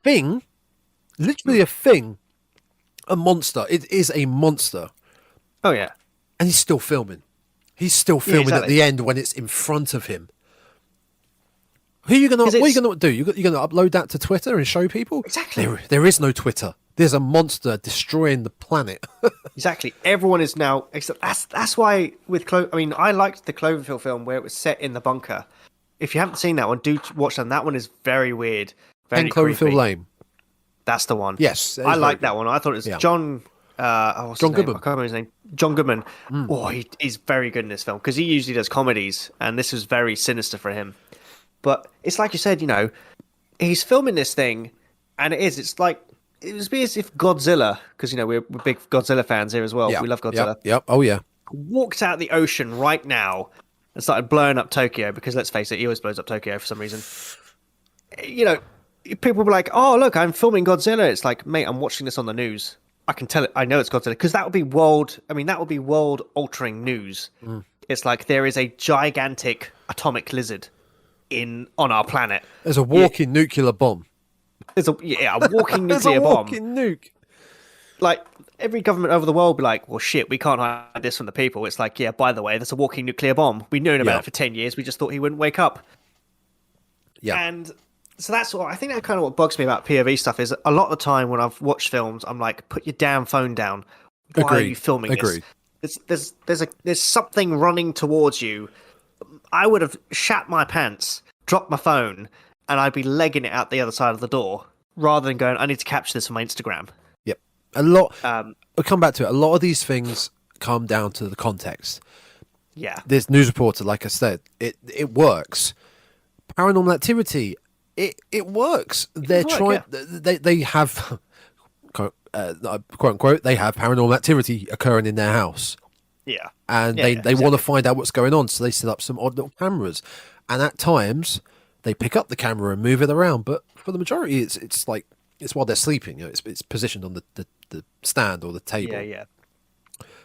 thing, literally a thing, a monster. It is a monster. Oh, yeah. And he's still filming. He's still filming at the end when it's in front of him. What are you going to do? You're going to upload that to Twitter and show people? Exactly. There is no Twitter. There's a monster destroying the planet. Exactly. Everyone is now... That's why with... I liked the Cloverfield film where it was set in the bunker. If you haven't seen that one, do watch that. That one is very weird. Very Cloverfield creepy. Lane. That's the one. Yes. I like that one. I thought it was John... John Goodman. I can't remember his name. John Goodman. Oh, he's very good in this film because he usually does comedies, and this was very sinister for him. But it's like you said, he's filming this thing, and it's like it would be as if Godzilla, because we're big Godzilla fans here as well. We love Godzilla. Yep. Oh yeah. Walked out the ocean right now and started blowing up Tokyo because let's face it, he always blows up Tokyo for some reason. People were like, "Oh, look, I'm filming Godzilla." It's like, mate, I'm watching this on the news. I can tell it. I know it's Godzilla because that would be world-altering news. It's like there is a gigantic atomic lizard on our planet. There's a walking nuclear bomb. There's a walking nuclear bomb. Walking nuke. Like every government over the world be like, well, shit, we can't hide this from the people. It's like, yeah, by the way, there's a walking nuclear bomb. We've known about it for 10 years. We just thought he wouldn't wake up. Yeah. And so that's what I think. That kind of what bugs me about POV stuff is a lot of the time when I've watched films, I'm like, put your damn phone down. Why are you filming this? There's something running towards you. I would have shat my pants, dropped my phone, and I'd be legging it out the other side of the door rather than going, I need to capture this for my Instagram. Yep. We'll come back to it. A lot of these things come down to the context. Yeah. This news reporter, like I said, it works. Paranormal Activity, it works. They have quote unquote they have paranormal activity occurring in their house. Yeah. And they want to find out what's going on, so they set up some odd little cameras. And at times they pick up the camera and move it around, but for the majority it's like it's while they're sleeping, it's positioned on the stand or the table. Yeah.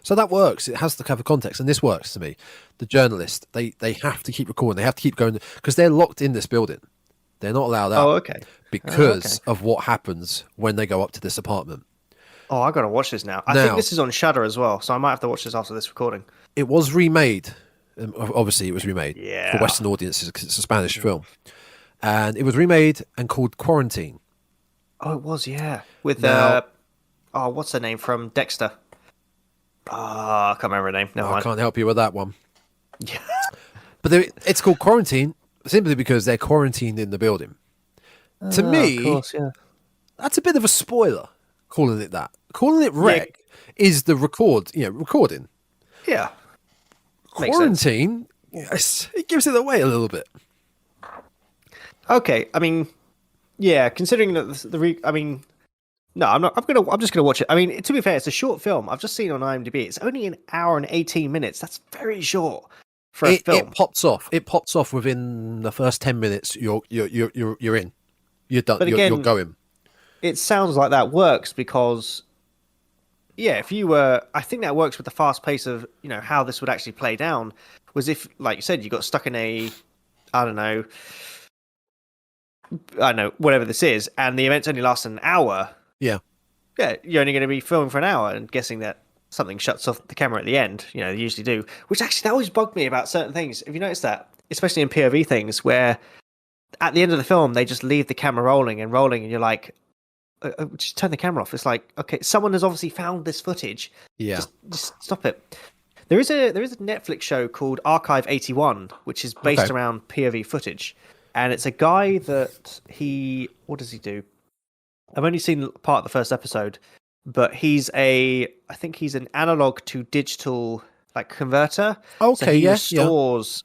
So that works. It has to have a context, and this works to me. The journalist, they have to keep recording. They have to keep going because they're locked in this building. They're not allowed out because of what happens when they go up to this apartment. Oh, I got to watch this now. I think this is on Shudder as well, so I might have to watch this after this recording. It was remade. Obviously, it was remade for Western audiences because it's a Spanish film. And it was remade and called Quarantine. Oh, it was, yeah. With, what's her name from Dexter? I can't remember her name. No, I can't help you with that one. Yeah. But it's called Quarantine simply because they're quarantined in the building. To me, of course, yeah. That's a bit of a spoiler, calling it that. Calling it wreck is the recording. Yeah. Quarantine, it gives it away a little bit. Okay, I mean, yeah, considering that no, I'm not. I'm just gonna watch it. I mean, to be fair, it's a short film. I've just seen on IMDb. It's only an hour and 18 minutes. That's very short for a film. It pops off. It pops off within the first 10 minutes. You're in. You're done. But again, you're going. It sounds like that works because, if you were, I think that works with the fast pace of how this would actually play down. Was if, like you said, you got stuck in a, I don't know, whatever this is, and the events only last an hour. Yeah, you're only going to be filming for an hour and guessing that something shuts off the camera at the end. They usually do. Which actually, that always bugged me about certain things. Have you noticed that? Especially in POV things, where at the end of the film, they just leave the camera rolling, and you're like, just turn the camera off. It's like, okay, someone has obviously found this footage. Yeah. Just stop it. There is a Netflix show called Archive 81, which is based around POV footage. And it's a guy that what does he do? I've only seen part of the first episode, but I think he's an analog to digital converter. Okay, so he restores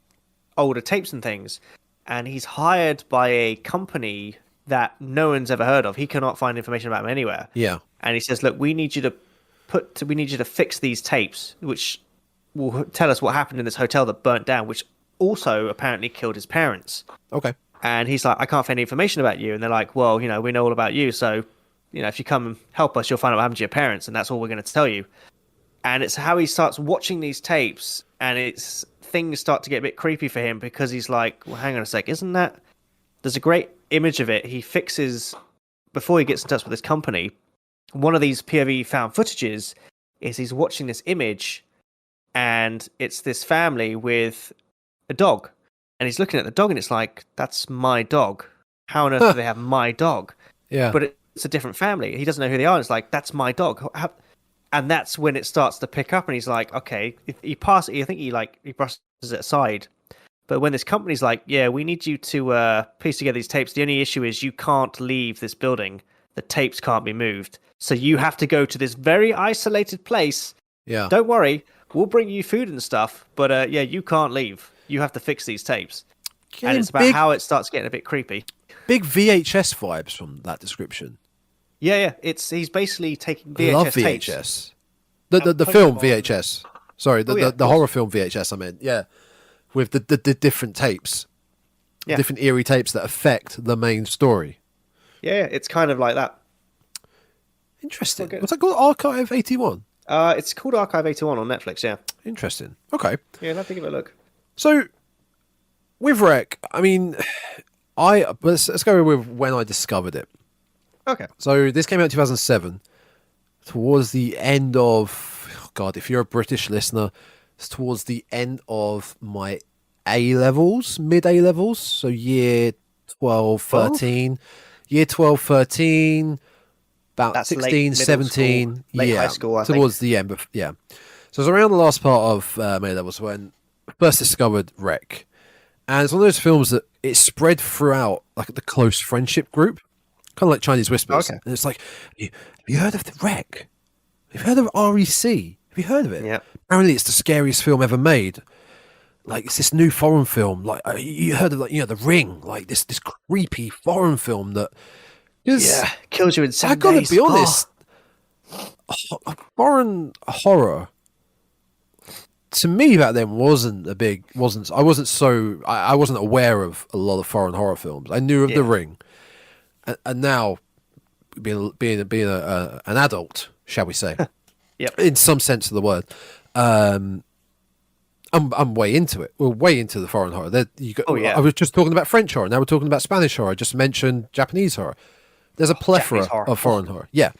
older tapes and things. And he's hired by a company that no one's ever heard of. He cannot find information about him anywhere. Yeah. And he says, look, we need you to fix these tapes, which will tell us what happened in this hotel that burnt down, which also apparently killed his parents. Okay. And he's like, I can't find any information about you. And they're like, well, you know, we know all about you. So, you know, if you come and help us, you'll find out what happened to your parents. And that's all we're going to tell you. And it's how he starts watching these tapes, and it's things start to get a bit creepy for him, because he's like, well, hang on a sec, isn't that... There's a great image of it. He fixes, before he gets in touch with this company, one of these POV found footages is he's watching this image, and it's this family with a dog. And he's looking at the dog, and it's like, that's my dog. How on earth do they have my dog? Yeah. But it's a different family. He doesn't know who they are. And it's like, that's my dog. And that's when it starts to pick up, and he's like, okay, he brushes it aside. But when this company's like, yeah, we need you to piece together these tapes. The only issue is you can't leave this building. The tapes can't be moved. So you have to go to this very isolated place. Yeah. Don't worry, we'll bring you food and stuff. But yeah, you can't leave. You have to fix these tapes. And it's about how it starts getting a bit creepy. Big VHS vibes from that description. Yeah. He's basically taking VHS I love VHS. tapes. The film VHS. Sorry, the horror film VHS, I mean. Yeah. With the different tapes. Yeah. Different eerie tapes that affect the main story. Yeah, it's kind of like that. Interesting. What's that called? Archive 81? It's called Archive 81 on Netflix, yeah. Interesting. Okay. Yeah, I'll have to give it a look. So, with Rec, I mean, let's go with when I discovered it. Okay. So, this came out in 2007. Towards the end of... God, if you're a British listener, it's towards the end of my A-levels, mid-A-levels. So, year 12, 13. Year 12, 13... About That's 16, 17, school, late high school, I towards think. the end. But yeah. So it was around the last part of May levels when I first discovered Rec. And it's one of those films that it spread throughout like the close friendship group, kind of like Chinese Whispers. Okay. And it's like, have you heard of the Rec? Have you heard of REC? Have you heard of it? Yeah. Apparently it's the scariest film ever made. Like it's this new foreign film. Like you heard of like, The Ring, like this creepy foreign film that... Yeah, kills you in 7 days. I gotta be honest, foreign horror to me back then I wasn't aware of a lot of foreign horror films. I knew of The Ring, and now being an adult, shall we say, in some sense of the word, I'm way into it. We're way into the foreign horror. I was just talking about French horror. Now we're talking about Spanish horror. I just mentioned Japanese horror. There's a plethora of foreign horror. Yeah.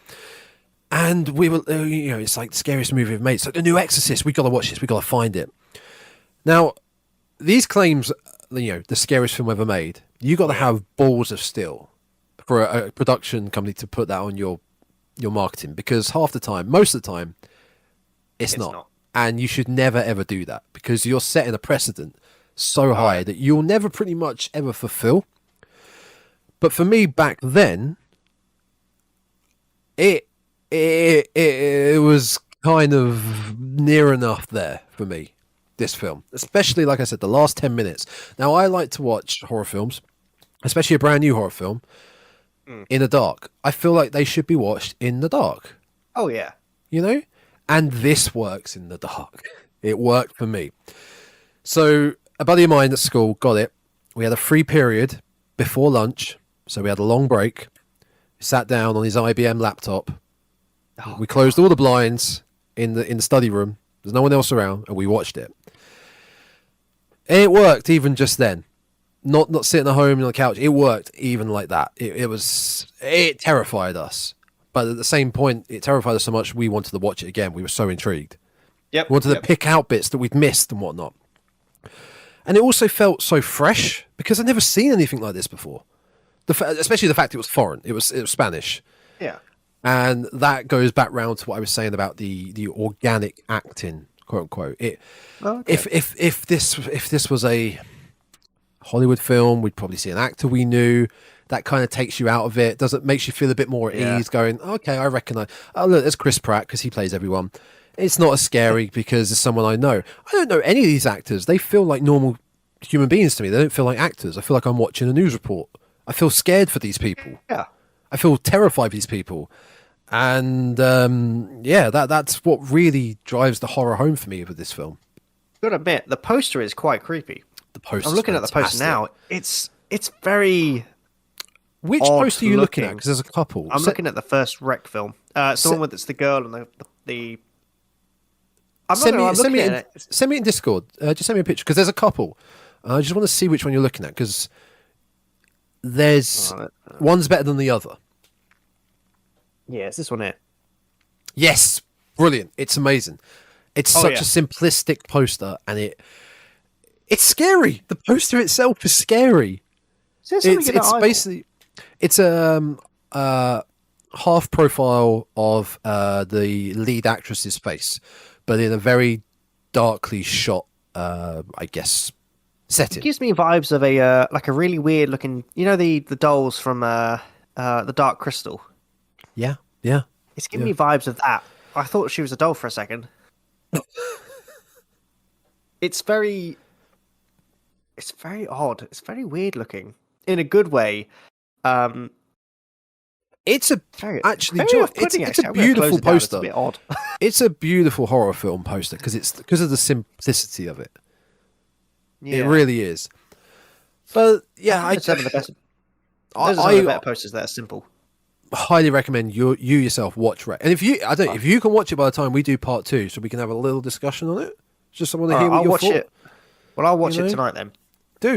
And we were, it's like the scariest movie we've made. It's like The New Exorcist. We got to watch this. We got to find it. Now, these claims, the scariest film ever made, you got to have balls of steel for a production company to put that on your marketing, because most of the time, it's not. And you should never, ever do that, because you're setting a precedent so high that you'll never pretty much ever fulfill. But for me back then, it was kind of near enough there for me, this film. Especially, like I said, the last 10 minutes. Now, I like to watch horror films, especially a brand new horror film, in the dark. I feel like they should be watched in the dark. Oh, yeah. And this works in the dark. It worked for me. So, a buddy of mine at school got it. We had a free period before lunch, so we had a long break. Sat down on his IBM laptop. We closed all the blinds in the study room. There's no one else around, and we watched it. And it worked even just then. Not sitting at home on the couch. It worked even like that. It terrified us, but at the same point, it terrified us so much we wanted to watch it again. We were so intrigued. Yep. We wanted to pick out bits that we'd missed and whatnot. And it also felt so fresh because I'd never seen anything like this before. Especially the fact it was foreign. It was Spanish. Yeah. And that goes back round to what I was saying about the organic acting, quote unquote. If this was a Hollywood film, we'd probably see an actor we knew. That kind of takes you out of it. Makes you feel a bit more at ease, going, okay, I recognize. Oh, look, there's Chris Pratt because he plays everyone. It's not as scary because it's someone I know. I don't know any of these actors. They feel like normal human beings to me. They don't feel like actors. I feel like I'm watching a news report. I feel scared for these people. Yeah. I feel terrified for these people. And that's what really drives the horror home for me with this film. gotta admit, the poster is quite creepy. The poster. I'm looking at the poster now. It's very. Which poster are you looking at? Because there's a couple. I'm looking at the first Rec film. It's the one with it's the girl and the. Send me in Discord. Just send me a picture because there's a couple. I just want to see which one you're looking at because there's one's better than the other. Yeah, it's this one here. Yes, brilliant! It's amazing. It's such a simplistic poster, and it's scary. The poster itself is scary. It's basically a half profile of the lead actress's face, but in a very darkly shot, I guess, setting. It gives me vibes of a like a really weird looking, the dolls from the Dark Crystal. Yeah. It's giving me vibes of that. I thought she was a doll for a second. It's very odd. It's very weird looking in a good way. It's a beautiful poster. It's a bit odd. It's a beautiful horror film poster because of the simplicity of it. Yeah. It really is. But yeah, it's some of the best. Those are some of the better posters that are simple. Highly recommend you yourself watch Rec. And if you can watch it by the time we do part 2, so we can have a little discussion on it. Just I want to hear what your thought. Well, I'll watch it tonight then.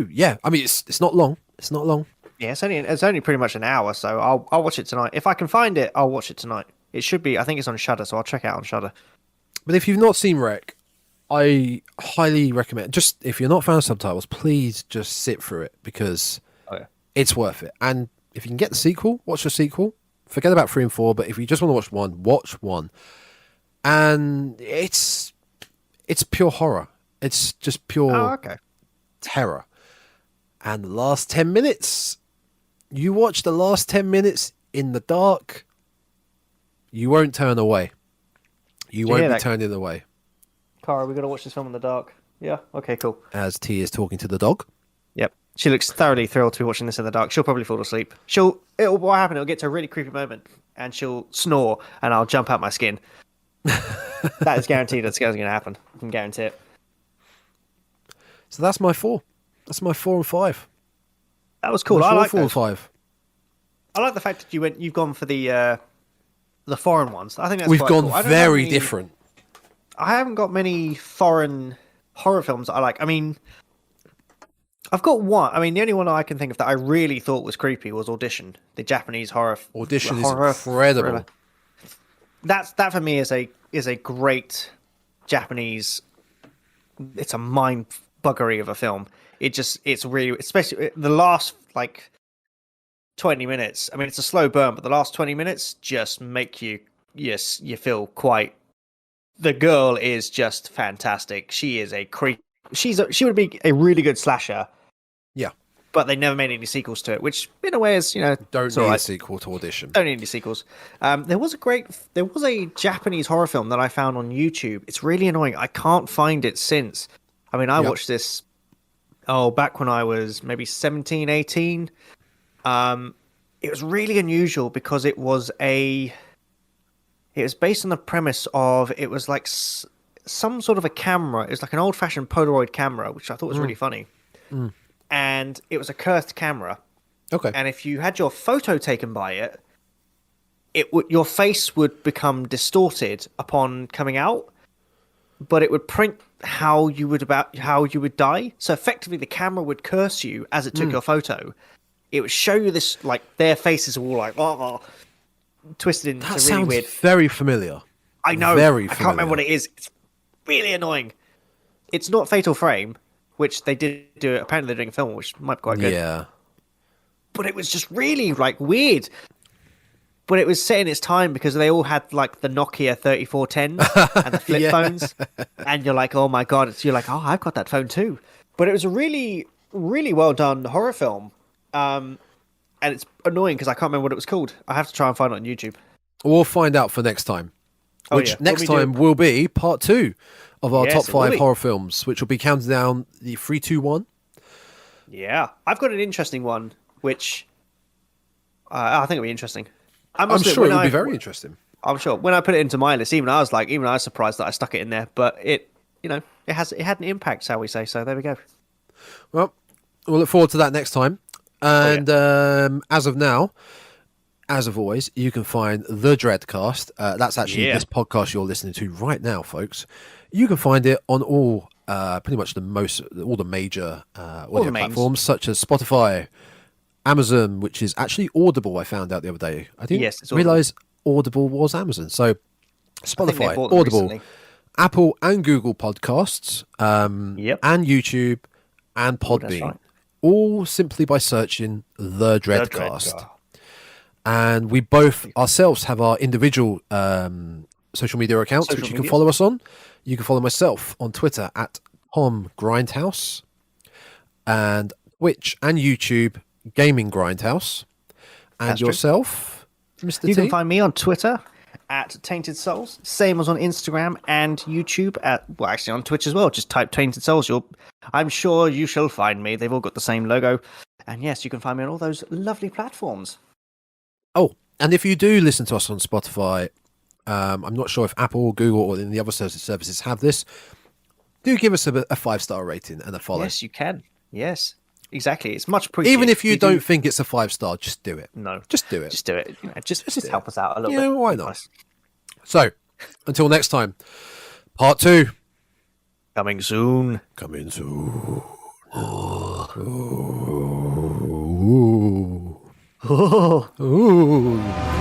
Yeah. I mean, it's not long. It's not long. Yeah, it's only pretty much an hour, so I'll watch it tonight. If I can find it, I'll watch it tonight. It should be. I think it's on Shudder, so I'll check it out on Shudder. But if you've not seen Rec, I highly recommend. Just if you're not a fan of subtitles, please just sit through it because it's worth it. And if you can get the sequel, watch the sequel. Forget about 3 and 4. But if you just want to watch one. And it's pure horror. It's just pure terror. And the last 10 minutes, you watch the last 10 minutes in the dark, you won't turn away. You won't be turning away. Cara, we're going to watch this film in the dark. Yeah, okay, cool. As T is talking to the dog. Yep. She looks thoroughly thrilled to be watching this in the dark. She'll probably fall asleep. What happened? It'll get to a really creepy moment, and she'll snore, and I'll jump out my skin. That is guaranteed. That's going to happen. I can guarantee it. So that's my 4. That's my 4 and 5. That was cool. I like 4 and 5. I like the fact that you've gone for the foreign ones. I think that's we've quite gone cool. very different. I haven't got many foreign horror films that I like. I mean, I've got one. I mean, the only one I can think of that I really thought was creepy was Audition, the Japanese horror. Audition is incredible. That for me is a great Japanese. It's a mind buggery of a film. It's really, especially the last 20 minutes. I mean, it's a slow burn, but the last 20 minutes just make you feel quite. The girl is just fantastic. She is a creep. She would be a really good slasher. Yeah. But they never made any sequels to it, which in a way is, don't need a sequel to Audition. Don't need any sequels. There was a Japanese horror film that I found on YouTube. It's really annoying. I can't find it since. I mean, I watched this back when I was maybe 17, 18. It was really unusual because it was based on the premise of it was like some sort of a camera. It was like an old-fashioned Polaroid camera, which I thought was really funny. And it was a cursed camera. Okay. And if you had your photo taken by it, your face would become distorted upon coming out, but it would print how you would die. So effectively, the camera would curse you as it took your photo. It would show you this their faces were all twisted into that really weird. Very familiar. I know. Very familiar. I can't remember what it is. It's really annoying. It's not Fatal Frame, which they did do. Apparently, they're doing a film, which might be quite good. Yeah. But it was just really weird. But it was set in its time because they all had the Nokia 3410s and the flip phones, and you're like, oh my god! Oh, I've got that phone too. But it was a really, really well done horror film. And it's annoying because I can't remember what it was called. I have to try and find it on YouTube. We'll find out for next time. Which next time will be part 2 of our top 5 horror films, which will be counting down the 3, 2, 1. Yeah. I've got an interesting one, which I think it'll be interesting. I'm sure it'll be very interesting. I'm sure. When I put it into my list, even I was surprised that I stuck it in there. But it had an impact, shall we say? So there we go. Well, we'll look forward to that next time. And as of now, as of always, you can find the Dreadcast. That's actually this podcast you're listening to right now, folks. You can find it on all, pretty much all the major audio platforms, such as Spotify, Amazon, which is actually Audible. I found out the other day. I didn't realize Audible was Amazon. So Spotify, Audible, recently. Apple and Google Podcasts, and YouTube and Podbean. Right. All simply by searching the Dreadcast. And we both ourselves have our individual social media accounts, which you can follow us on. You can follow myself on Twitter at Tom Grindhouse, and Twitch and YouTube Gaming Grindhouse. And that's yourself, true. Mr. You T? can find me on Twitter at Tainted Souls, same as on Instagram and YouTube actually on Twitch as well. Just type Tainted Souls. I'm sure you shall find me. They've all got the same logo. And yes, you can find me on all those lovely platforms. Oh, and if you do listen to us on Spotify, I'm not sure if Apple or Google or any of the other services have this. Do give us a 5-star rating and a follow. Yes, you can. Yes, exactly. It's much appreciated. Even if you don't think it's a 5-star, just do it. No, just do it. Just do it. Just help us out a little bit. Yeah, why not? Nice. So, until next time, part 2 coming soon. Coming soon. Ooh. Ooh.